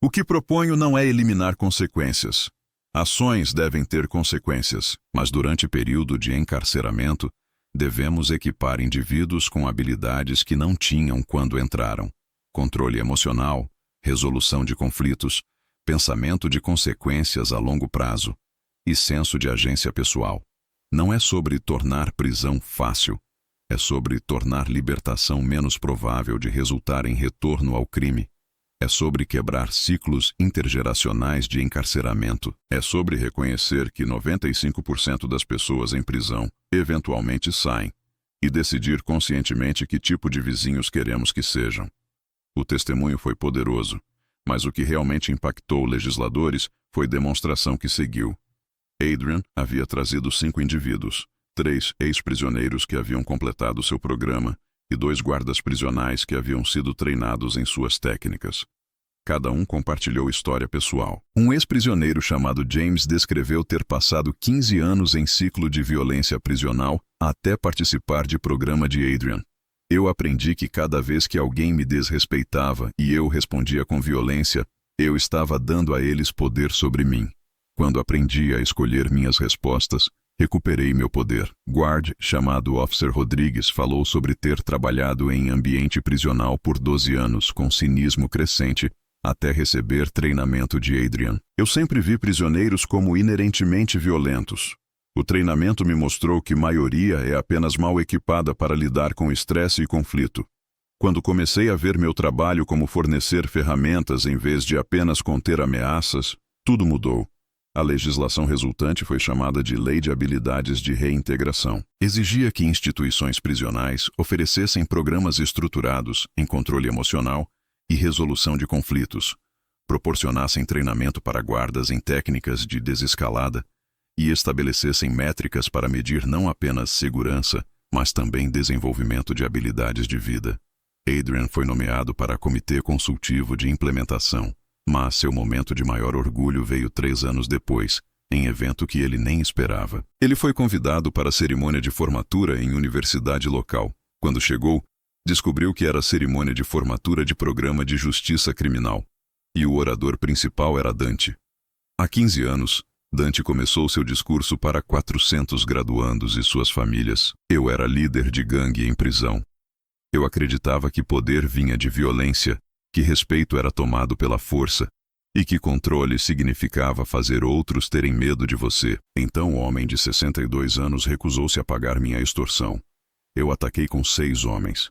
O que proponho não é eliminar consequências. Ações devem ter consequências, mas durante período de encarceramento, devemos equipar indivíduos com habilidades que não tinham quando entraram. Controle emocional, resolução de conflitos, pensamento de consequências a longo prazo e senso de agência pessoal. Não é sobre tornar prisão fácil, é sobre tornar libertação menos provável de resultar em retorno ao crime. É sobre quebrar ciclos intergeracionais de encarceramento. É sobre reconhecer que 95% das pessoas em prisão eventualmente saem e decidir conscientemente que tipo de vizinhos queremos que sejam. O testemunho foi poderoso, mas o que realmente impactou legisladores foi demonstração que seguiu. Adrian havia trazido 5 indivíduos, 3 ex-prisioneiros que haviam completado seu programa e 2 guardas prisionais que haviam sido treinados em suas técnicas. Cada um compartilhou história pessoal. Um ex-prisioneiro chamado James descreveu ter passado 15 anos em ciclo de violência prisional até participar de programa de Adrian. Eu aprendi que cada vez que alguém me desrespeitava e eu respondia com violência, eu estava dando a eles poder sobre mim. Quando aprendi a escolher minhas respostas, recuperei meu poder. Guard, chamado Officer Rodrigues, falou sobre ter trabalhado em ambiente prisional por 12 anos com cinismo crescente, até receber treinamento de Adrian. Eu sempre vi prisioneiros como inerentemente violentos. O treinamento me mostrou que maioria é apenas mal equipada para lidar com estresse e conflito. Quando comecei a ver meu trabalho como fornecer ferramentas em vez de apenas conter ameaças, tudo mudou. A legislação resultante foi chamada de Lei de Habilidades de Reintegração. Exigia que instituições prisionais oferecessem programas estruturados em controle emocional e resolução de conflitos, proporcionassem treinamento para guardas em técnicas de desescalada e estabelecessem métricas para medir não apenas segurança, mas também desenvolvimento de habilidades de vida. Adrian foi nomeado para Comitê Consultivo de Implementação, mas seu momento de maior orgulho veio 3 anos depois, em evento que ele nem esperava. Ele foi convidado para a cerimônia de formatura em universidade local. Quando chegou, descobriu que era a cerimônia de formatura de programa de justiça criminal, e o orador principal era Dante. Há 15 anos, Dante começou seu discurso para 400 graduandos e suas famílias. Eu era líder de gangue em prisão. Eu acreditava que poder vinha de violência, que respeito era tomado pela força, e que controle significava fazer outros terem medo de você. Então o homem de 62 anos recusou-se a pagar minha extorsão. Eu ataquei com 6 homens.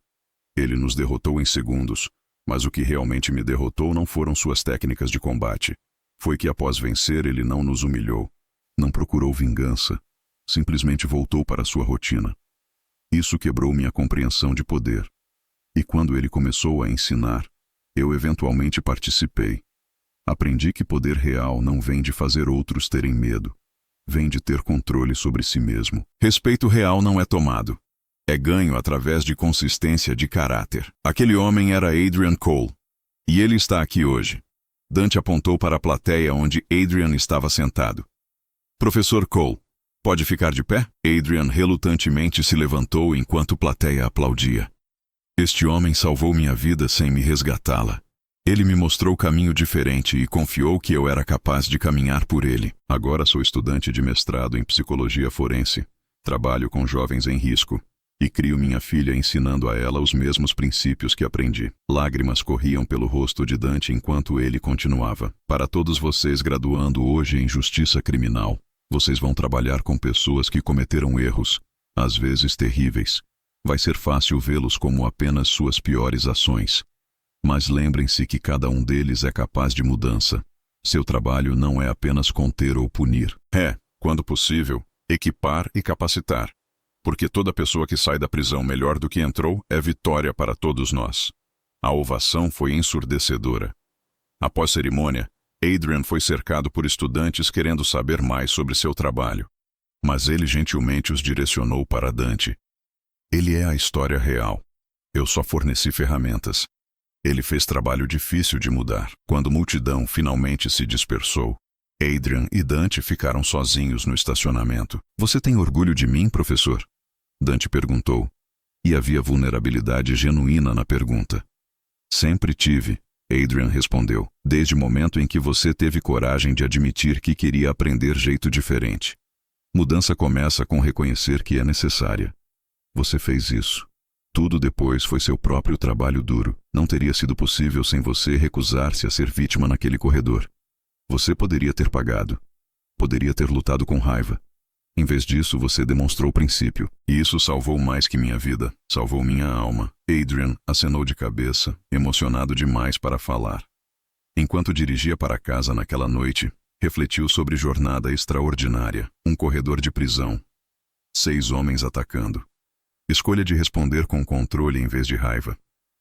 Ele nos derrotou em segundos, mas o que realmente me derrotou não foram suas técnicas de combate. Foi que após vencer ele não nos humilhou, não procurou vingança, simplesmente voltou para sua rotina. Isso quebrou minha compreensão de poder. E quando ele começou a ensinar, eu eventualmente participei. Aprendi que poder real não vem de fazer outros terem medo, vem de ter controle sobre si mesmo. Respeito real não é tomado. É ganho através de consistência de caráter. Aquele homem era Adrian Cole, e ele está aqui hoje. Dante apontou para a plateia onde Adrian estava sentado. Professor Cole, pode ficar de pé? Adrian relutantemente se levantou enquanto a plateia aplaudia. Este homem salvou minha vida sem me resgatá-la. Ele me mostrou caminho diferente e confiou que eu era capaz de caminhar por ele. Agora sou estudante de mestrado em psicologia forense. Trabalho com jovens em risco. E crio minha filha ensinando a ela os mesmos princípios que aprendi. Lágrimas corriam pelo rosto de Dante enquanto ele continuava. Para todos vocês graduando hoje em justiça criminal, vocês vão trabalhar com pessoas que cometeram erros, às vezes terríveis. Vai ser fácil vê-los como apenas suas piores ações. Mas lembrem-se que cada um deles é capaz de mudança. Seu trabalho não é apenas conter ou punir. É, quando possível, equipar e capacitar. porque toda pessoa que sai da prisão melhor do que entrou é vitória para todos nós. A ovação foi ensurdecedora. Após cerimônia, Adrian foi cercado por estudantes querendo saber mais sobre seu trabalho. Mas ele gentilmente os direcionou para Dante. Ele é a história real. Eu só forneci ferramentas. Ele fez trabalho difícil de mudar. Quando a multidão finalmente se dispersou, Adrian e Dante ficaram sozinhos no estacionamento. Você tem orgulho de mim, professor? Dante perguntou. E havia vulnerabilidade genuína na pergunta. Sempre tive, Adrian respondeu, desde o momento em que você teve coragem de admitir que queria aprender jeito diferente. Mudança começa com reconhecer que é necessária. Você fez isso. Tudo depois foi seu próprio trabalho duro. Não teria sido possível sem você recusar-se a ser vítima naquele corredor. Você poderia ter pagado. Poderia ter lutado com raiva. Em vez disso, você demonstrou princípio. E isso salvou mais que minha vida. Salvou minha alma. Adrian acenou de cabeça, emocionado demais para falar. Enquanto dirigia para casa naquela noite, refletiu sobre jornada extraordinária. Um corredor de prisão. 6 homens atacando. Escolha de responder com controle em vez de raiva.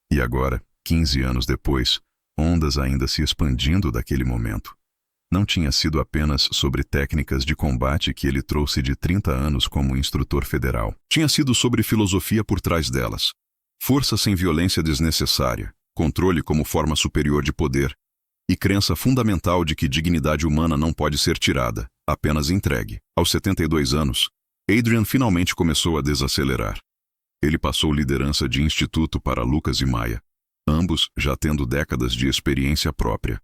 E agora, 15 anos depois, ondas ainda se expandindo daquele momento. Não tinha sido apenas sobre técnicas de combate que ele trouxe de 30 anos como instrutor federal. Tinha sido sobre filosofia por trás delas. Força sem violência desnecessária, controle como forma superior de poder, e crença fundamental de que dignidade humana não pode ser tirada, apenas entregue. Aos 72 anos, Adrian finalmente começou a desacelerar. Ele passou liderança de instituto para Lucas e Maia, ambos já tendo décadas de experiência própria.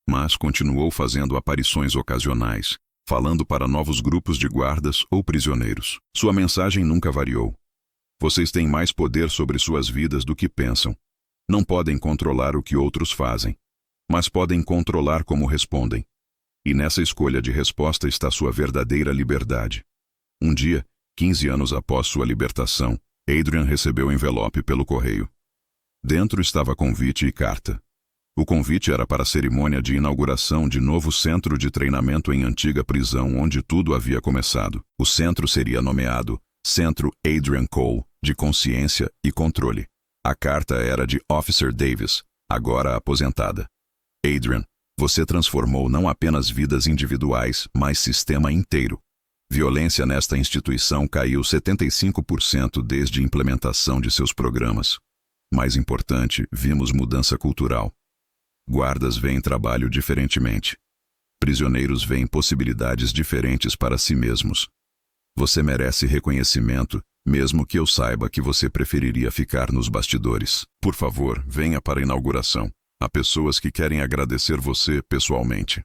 Mas continuou fazendo aparições ocasionais, falando para novos grupos de guardas ou prisioneiros. Sua mensagem nunca variou. Vocês têm mais poder sobre suas vidas do que pensam. Não podem controlar o que outros fazem, mas podem controlar como respondem. E nessa escolha de resposta está sua verdadeira liberdade. Um dia, 15 anos após sua libertação, Adrian recebeu o envelope pelo correio. Dentro estava convite e carta. O convite era para a cerimônia de inauguração de novo centro de treinamento em antiga prisão onde tudo havia começado. O centro seria nomeado Centro Adrian Cole, de Consciência e Controle. A carta era de Officer Davis, agora aposentada. Adrian, você transformou não apenas vidas individuais, mas sistema inteiro. Violência nesta instituição caiu 75% desde a implementação de seus programas. Mais importante, vimos mudança cultural. Guardas veem trabalho diferentemente. Prisioneiros veem possibilidades diferentes para si mesmos. Você merece reconhecimento, mesmo que eu saiba que você preferiria ficar nos bastidores. Por favor, venha para a inauguração. Há pessoas que querem agradecer você pessoalmente.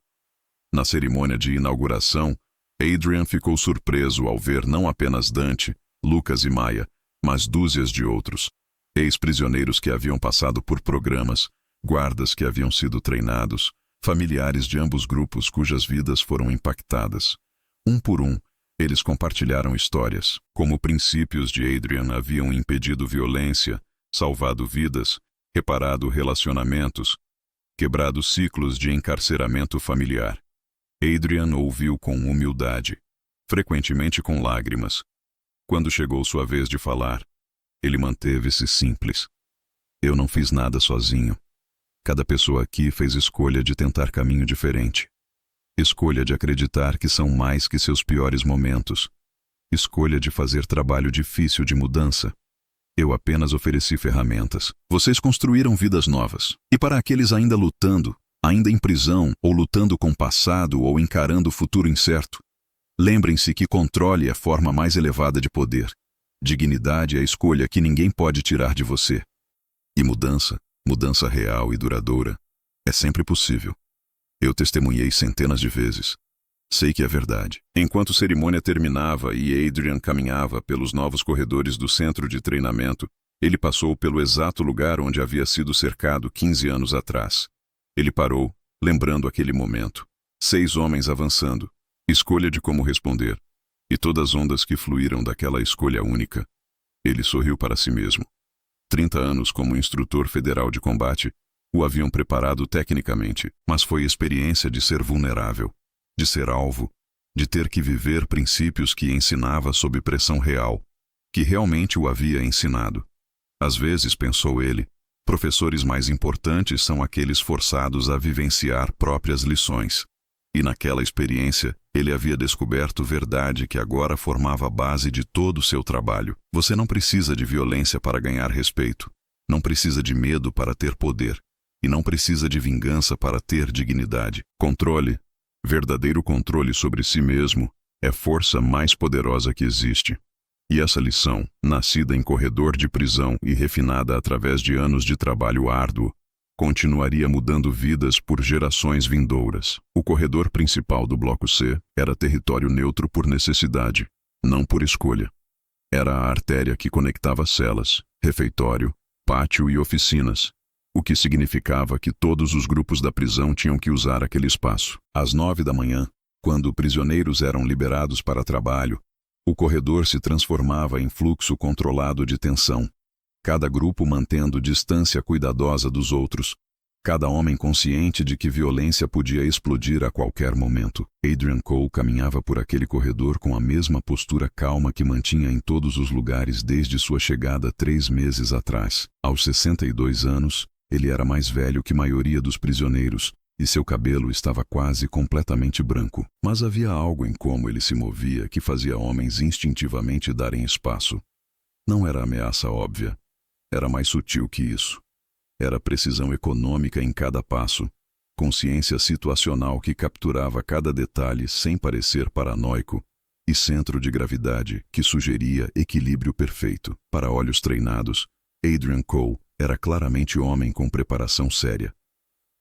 Na cerimônia de inauguração, Adrian ficou surpreso ao ver não apenas Dante, Lucas e Maia, mas dúzias de outros. Ex-prisioneiros que haviam passado por programas, guardas que haviam sido treinados, familiares de ambos grupos cujas vidas foram impactadas. Um por um, eles compartilharam histórias, como princípios de Adrian haviam impedido violência, salvado vidas, reparado relacionamentos, quebrado ciclos de encarceramento familiar. Adrian ouviu com humildade, frequentemente com lágrimas. Quando chegou sua vez de falar, ele manteve-se simples. Eu não fiz nada sozinho. Cada pessoa aqui fez escolha de tentar caminho diferente. Escolha de acreditar que são mais que seus piores momentos. Escolha de fazer trabalho difícil de mudança. Eu apenas ofereci ferramentas. Vocês construíram vidas novas. E para aqueles ainda lutando, ainda em prisão, ou lutando com o passado, ou encarando o futuro incerto, lembrem-se que controle é a forma mais elevada de poder. Dignidade é a escolha que ninguém pode tirar de você. E mudança real e duradoura, é sempre possível. Eu testemunhei centenas de vezes. Sei que é verdade. Enquanto a cerimônia terminava e Adrian caminhava pelos novos corredores do centro de treinamento, ele passou pelo exato lugar onde havia sido cercado 15 anos atrás. Ele parou, lembrando aquele momento. 6 homens avançando. Escolha de como responder. E todas as ondas que fluíram daquela escolha única. Ele sorriu para si mesmo. 30 anos como instrutor federal de combate o haviam preparado tecnicamente, mas foi a experiência de ser vulnerável, de ser alvo, de ter que viver princípios que ensinava sob pressão real, que realmente o havia ensinado. Às vezes, pensou ele, professores mais importantes são aqueles forçados a vivenciar próprias lições. E naquela experiência, ele havia descoberto verdade que agora formava a base de todo o seu trabalho. Você não precisa de violência para ganhar respeito. Não precisa de medo para ter poder. E não precisa de vingança para ter dignidade. Controle, verdadeiro controle sobre si mesmo, é a força mais poderosa que existe. E essa lição, nascida em corredor de prisão e refinada através de anos de trabalho árduo, continuaria mudando vidas por gerações vindouras. O corredor principal do Bloco C era território neutro por necessidade, não por escolha. Era a artéria que conectava celas, refeitório, pátio e oficinas, o que significava que todos os grupos da prisão tinham que usar aquele espaço. Às 9 da manhã, quando prisioneiros eram liberados para trabalho, o corredor se transformava em fluxo controlado de tensão, cada grupo mantendo distância cuidadosa dos outros, cada homem consciente de que violência podia explodir a qualquer momento. Adrian Cole caminhava por aquele corredor com a mesma postura calma que mantinha em todos os lugares desde sua chegada 3 meses atrás. Aos 62 anos, ele era mais velho que a maioria dos prisioneiros, e seu cabelo estava quase completamente branco. Mas havia algo em como ele se movia que fazia homens instintivamente darem espaço. Não era ameaça óbvia. Era mais sutil que isso. Era precisão econômica em cada passo, consciência situacional que capturava cada detalhe sem parecer paranoico, e centro de gravidade que sugeria equilíbrio perfeito. Para olhos treinados, Adrian Cole era claramente homem com preparação séria.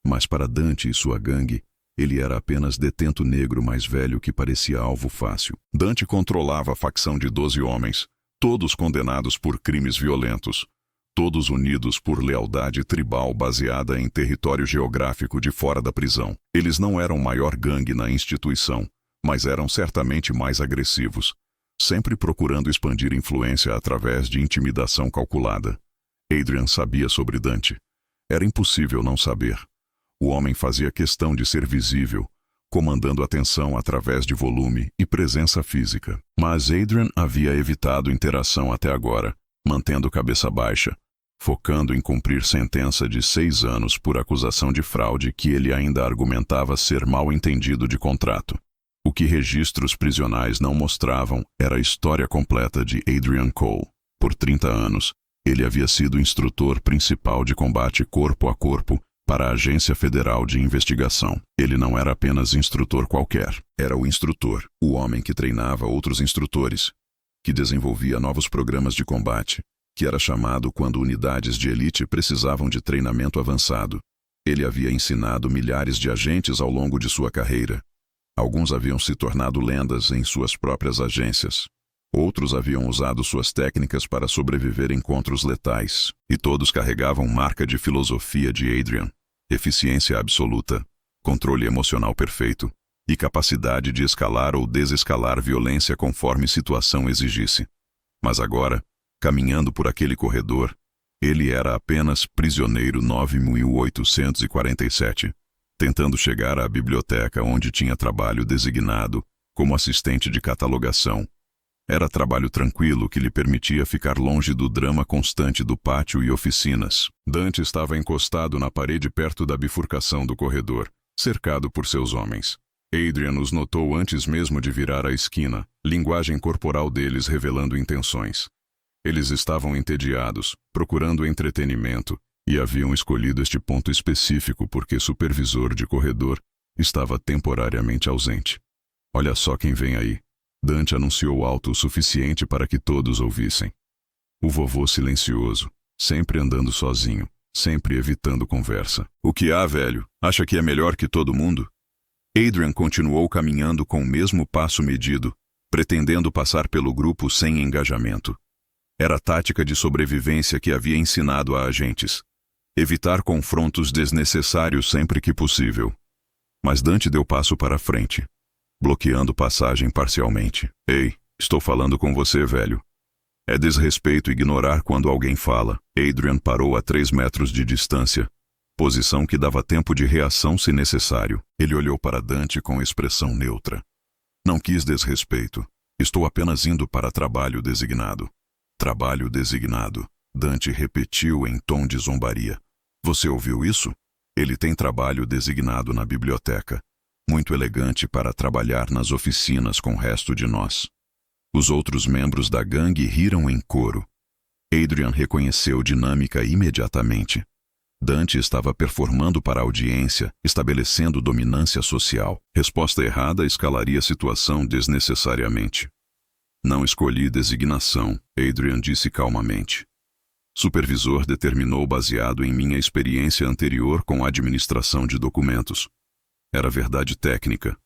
Mas para Dante e sua gangue, ele era apenas detento negro mais velho que parecia alvo fácil. Dante controlava a facção de 12 homens, todos condenados por crimes violentos, todos unidos por lealdade tribal baseada em território geográfico de fora da prisão. Eles não eram maior gangue na instituição, mas eram certamente mais agressivos, sempre procurando expandir influência através de intimidação calculada. Adrian sabia sobre Dante. Era impossível não saber. O homem fazia questão de ser visível, comandando a tensão através de volume e presença física. Mas Adrian havia evitado interação até agora, mantendo cabeça baixa, focando em cumprir sentença de 6 anos por acusação de fraude que ele ainda argumentava ser mal entendido de contrato. O que registros prisionais não mostravam era a história completa de Adrian Cole. Por 30 anos, ele havia sido instrutor principal de combate corpo a corpo para a Agência Federal de Investigação. Ele não era apenas instrutor qualquer. Era o instrutor, o homem que treinava outros instrutores, que desenvolvia novos programas de combate, que era chamado quando unidades de elite precisavam de treinamento avançado. Ele havia ensinado milhares de agentes ao longo de sua carreira. Alguns haviam se tornado lendas em suas próprias agências. Outros haviam usado suas técnicas para sobreviver a encontros letais. E todos carregavam marca de filosofia de Adrian: eficiência absoluta, controle emocional perfeito e capacidade de escalar ou desescalar violência conforme situação exigisse. Mas agora, caminhando por aquele corredor, ele era apenas prisioneiro 9847, tentando chegar à biblioteca onde tinha trabalho designado como assistente de catalogação. Era trabalho tranquilo que lhe permitia ficar longe do drama constante do pátio e oficinas. Dante estava encostado na parede perto da bifurcação do corredor, cercado por seus homens. Adrian os notou antes mesmo de virar a esquina, linguagem corporal deles revelando intenções. Eles estavam entediados, procurando entretenimento, e haviam escolhido este ponto específico porque supervisor de corredor estava temporariamente ausente. Olha só quem vem aí. Dante anunciou alto o suficiente para que todos ouvissem. O vovô silencioso, sempre andando sozinho, sempre evitando conversa. O que há, velho? Acha que é melhor que todo mundo? Adrian continuou caminhando com o mesmo passo medido, pretendendo passar pelo grupo sem engajamento. Era a tática de sobrevivência que havia ensinado a agentes. Evitar confrontos desnecessários sempre que possível. Mas Dante deu passo para frente, bloqueando passagem parcialmente. Ei, estou falando com você, velho. É desrespeito ignorar quando alguém fala. Adrian parou a 3 metros de distância, posição que dava tempo de reação se necessário. Ele olhou para Dante com expressão neutra. Não quis desrespeito. Estou apenas indo para trabalho designado. Trabalho designado. Dante repetiu em tom de zombaria. Você ouviu isso? Ele tem trabalho designado na biblioteca. Muito elegante para trabalhar nas oficinas com o resto de nós. Os outros membros da gangue riram em coro. Adrian reconheceu dinâmica imediatamente. Dante estava performando para a audiência, estabelecendo dominância social. Resposta errada escalaria a situação desnecessariamente. Não escolhi designação, Adrian disse calmamente. Supervisor determinou baseado em minha experiência anterior com a administração de documentos. Era verdade técnica.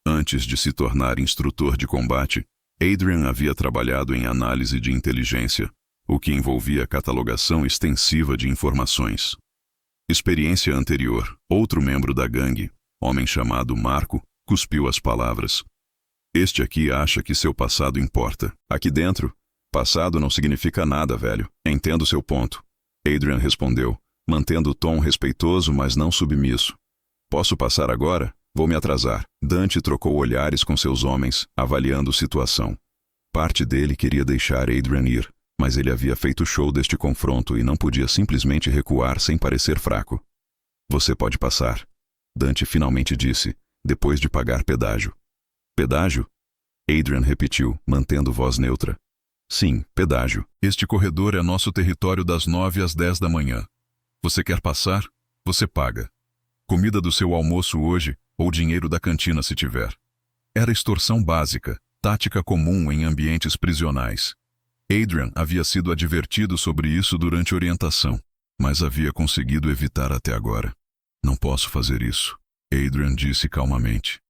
Antes de se tornar instrutor de combate, Adrian havia trabalhado em análise de inteligência, o que envolvia catalogação extensiva de informações. Experiência anterior, outro membro da gangue, homem chamado Marco, cuspiu as palavras. Este aqui acha que seu passado importa. Aqui dentro, passado não significa nada, velho. Entendo seu ponto. Adrian respondeu, mantendo o tom respeitoso, mas não submisso. Posso passar agora? Vou me atrasar. Dante trocou olhares com seus homens, avaliando a situação. Parte dele queria deixar Adrian ir, mas ele havia feito show deste confronto e não podia simplesmente recuar sem parecer fraco. Você pode passar, Dante finalmente disse, depois de pagar pedágio. Pedágio? Adrian repetiu, mantendo voz neutra. Sim, pedágio. Este corredor é nosso território das 9 às 10 da manhã. Você quer passar? Você paga. Comida do seu almoço hoje, ou dinheiro da cantina se tiver. Era extorsão básica, tática comum em ambientes prisionais. Adrian havia sido advertido sobre isso durante a orientação, mas havia conseguido evitar até agora. Não posso fazer isso, Adrian disse calmamente.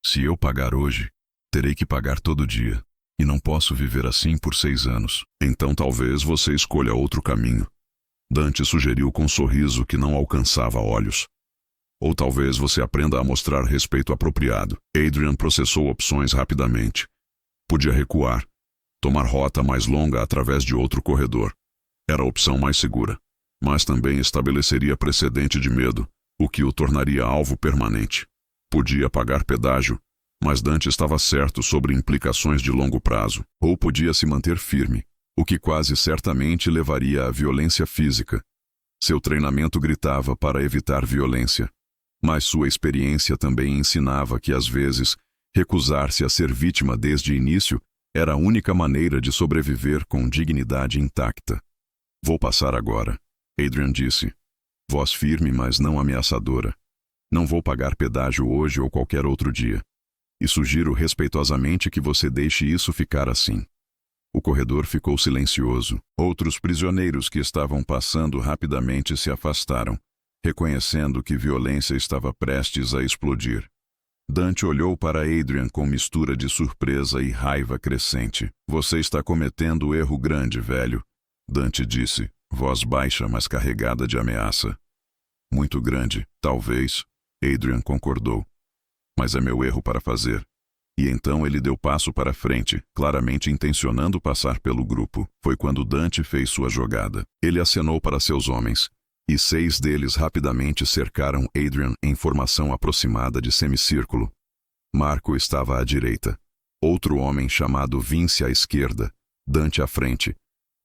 Se eu pagar hoje, terei que pagar todo dia, e não posso viver assim por 6 anos. Então talvez você escolha outro caminho. Dante sugeriu com um sorriso que não alcançava olhos. Ou talvez você aprenda a mostrar respeito apropriado. Adrian processou opções rapidamente. Podia recuar, tomar rota mais longa através de outro corredor. Era a opção mais segura, mas também estabeleceria precedente de medo, o que o tornaria alvo permanente. Podia pagar pedágio, mas Dante estava certo sobre implicações de longo prazo. Ou podia se manter firme, o que quase certamente levaria à violência física. Seu treinamento gritava para evitar violência, mas sua experiência também ensinava que, às vezes, recusar-se a ser vítima desde o início era a única maneira de sobreviver com dignidade intacta. Vou passar agora, Adrian disse. Voz firme, mas não ameaçadora. Não vou pagar pedágio hoje ou qualquer outro dia. E sugiro respeitosamente que você deixe isso ficar assim. O corredor ficou silencioso. Outros prisioneiros que estavam passando rapidamente se afastaram, reconhecendo que violência estava prestes a explodir. Dante olhou para Adrian com mistura de surpresa e raiva crescente. Você está cometendo erro grande, velho, Dante disse, voz baixa mas carregada de ameaça. Muito grande, talvez, Adrian concordou. Mas é meu erro para fazer. E então ele deu passo para frente, claramente intencionando passar pelo grupo. Foi quando Dante fez sua jogada. Ele acenou para seus homens, e 6 deles rapidamente cercaram Adrian em formação aproximada de semicírculo. Marco estava à direita, outro homem chamado Vince à esquerda, Dante à frente,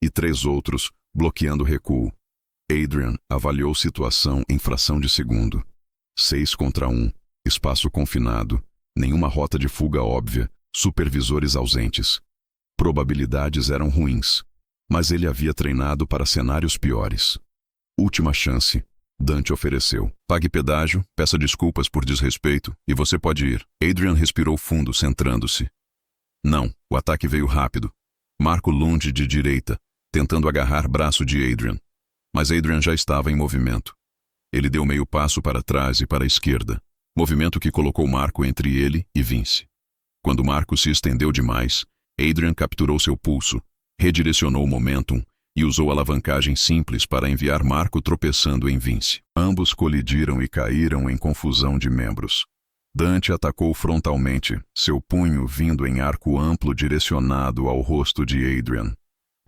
e 3 outros bloqueando o recuo. Adrian avaliou situação em fração de segundo. 6 contra 1, espaço confinado, nenhuma rota de fuga óbvia, supervisores ausentes. Probabilidades eram ruins, mas ele havia treinado para cenários piores. Última chance, Dante ofereceu. Pague pedágio, peça desculpas por desrespeito, e você pode ir. Adrian respirou fundo, centrando-se. Não, o ataque veio rápido. Marco Lund de direita, tentando agarrar braço de Adrian. Mas Adrian já estava em movimento. Ele deu meio passo para trás e para a esquerda, movimento que colocou Marco entre ele e Vince. Quando Marco se estendeu demais, Adrian capturou seu pulso, redirecionou o momentum e usou alavancagem simples para enviar Marco tropeçando em Vince. Ambos colidiram e caíram em confusão de membros. Dante atacou frontalmente, seu punho vindo em arco amplo direcionado ao rosto de Adrian.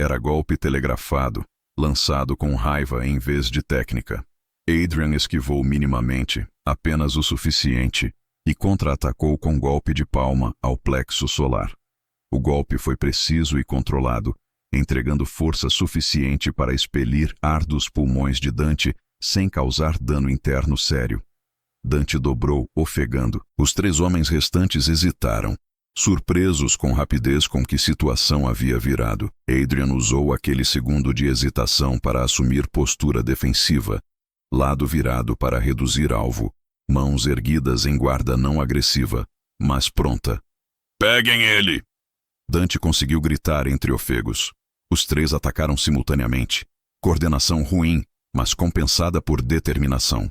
Era golpe telegrafado, lançado com raiva em vez de técnica. Adrian esquivou minimamente, apenas o suficiente, e contra-atacou com golpe de palma ao plexo solar. O golpe foi preciso e controlado, entregando força suficiente para expelir ar dos pulmões de Dante sem causar dano interno sério. Dante dobrou, ofegando. Os 3 homens restantes hesitaram, surpresos com a rapidez com que situação havia virado. Adrian usou aquele segundo de hesitação para assumir postura defensiva, lado virado para reduzir alvo, mãos erguidas em guarda não agressiva, mas pronta. "Peguem ele!" Dante conseguiu gritar entre ofegos. Os 3 atacaram simultaneamente. Coordenação ruim, mas compensada por determinação.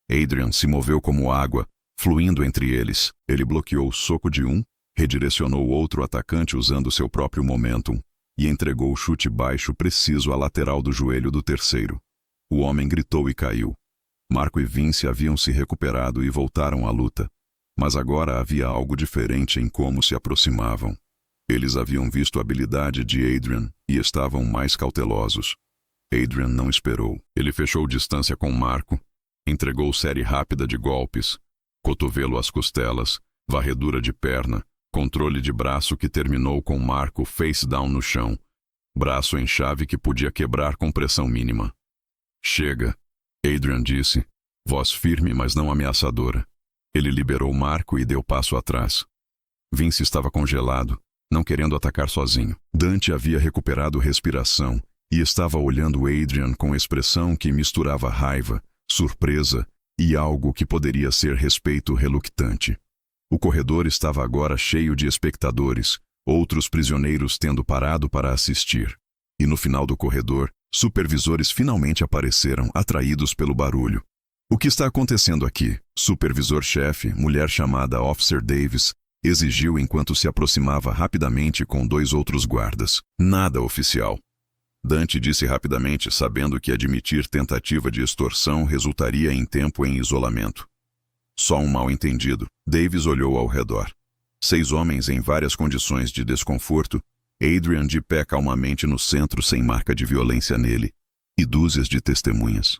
Adrian se moveu como água, fluindo entre eles. Ele bloqueou o soco de um, redirecionou outro atacante usando seu próprio momentum e entregou o chute baixo preciso à lateral do joelho do terceiro. O homem gritou e caiu. Marco e Vince haviam se recuperado e voltaram à luta, mas agora havia algo diferente em como se aproximavam. Eles haviam visto a habilidade de Adrian e estavam mais cautelosos. Adrian não esperou. Ele fechou distância com Marco, entregou série rápida de golpes, cotovelo às costelas, varredura de perna, controle de braço que terminou com Marco face down no chão, braço em chave que podia quebrar com pressão mínima. "Chega", Adrian disse, voz firme mas não ameaçadora. Ele liberou Marco e deu passo atrás. Vince estava congelado, não querendo atacar sozinho. Dante havia recuperado respiração e estava olhando Adrian com expressão que misturava raiva, surpresa e algo que poderia ser respeito reluctante. O corredor estava agora cheio de espectadores, outros prisioneiros tendo parado para assistir. E no final do corredor, supervisores finalmente apareceram, atraídos pelo barulho. "O que está acontecendo aqui?" Supervisor-chefe, mulher chamada Officer Davis, exigiu enquanto se aproximava rapidamente com 2 outros guardas. "Nada, oficial." Dante disse rapidamente, sabendo que admitir tentativa de extorsão resultaria em tempo em isolamento. "Só um mal-entendido." Davis olhou ao redor. 6 homens em várias condições de desconforto, Adrian de pé calmamente no centro sem marca de violência nele, e dúzias de testemunhas.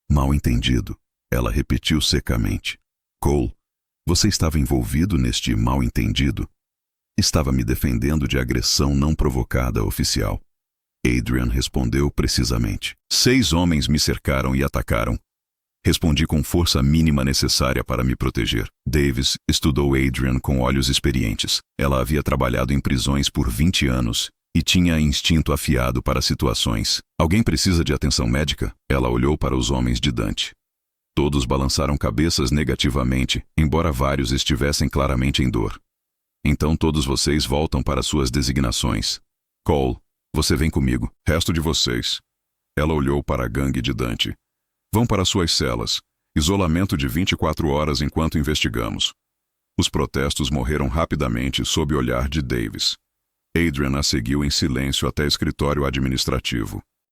"Mal-entendido," ela repetiu secamente. "Cole, você estava envolvido neste mal-entendido?" "Estava me defendendo de agressão não provocada, oficial." Adrian respondeu precisamente. 6 homens me cercaram e atacaram. Respondi com força mínima necessária para me proteger. Davis estudou Adrian com olhos experientes. Ela havia trabalhado em prisões por 20 anos e tinha instinto afiado para situações. "Alguém precisa de atenção médica?" Ela olhou para os homens de Dante. Todos balançaram cabeças negativamente, embora vários estivessem claramente em dor. "Então todos vocês voltam para suas designações. Cole, você vem comigo. Resto de vocês." Ela olhou para a gangue de Dante. "Vão para suas celas. Isolamento de 24 horas enquanto investigamos." Os protestos morreram rapidamente sob o olhar de Davis. Adrian a seguiu em silêncio até o escritório administrativo.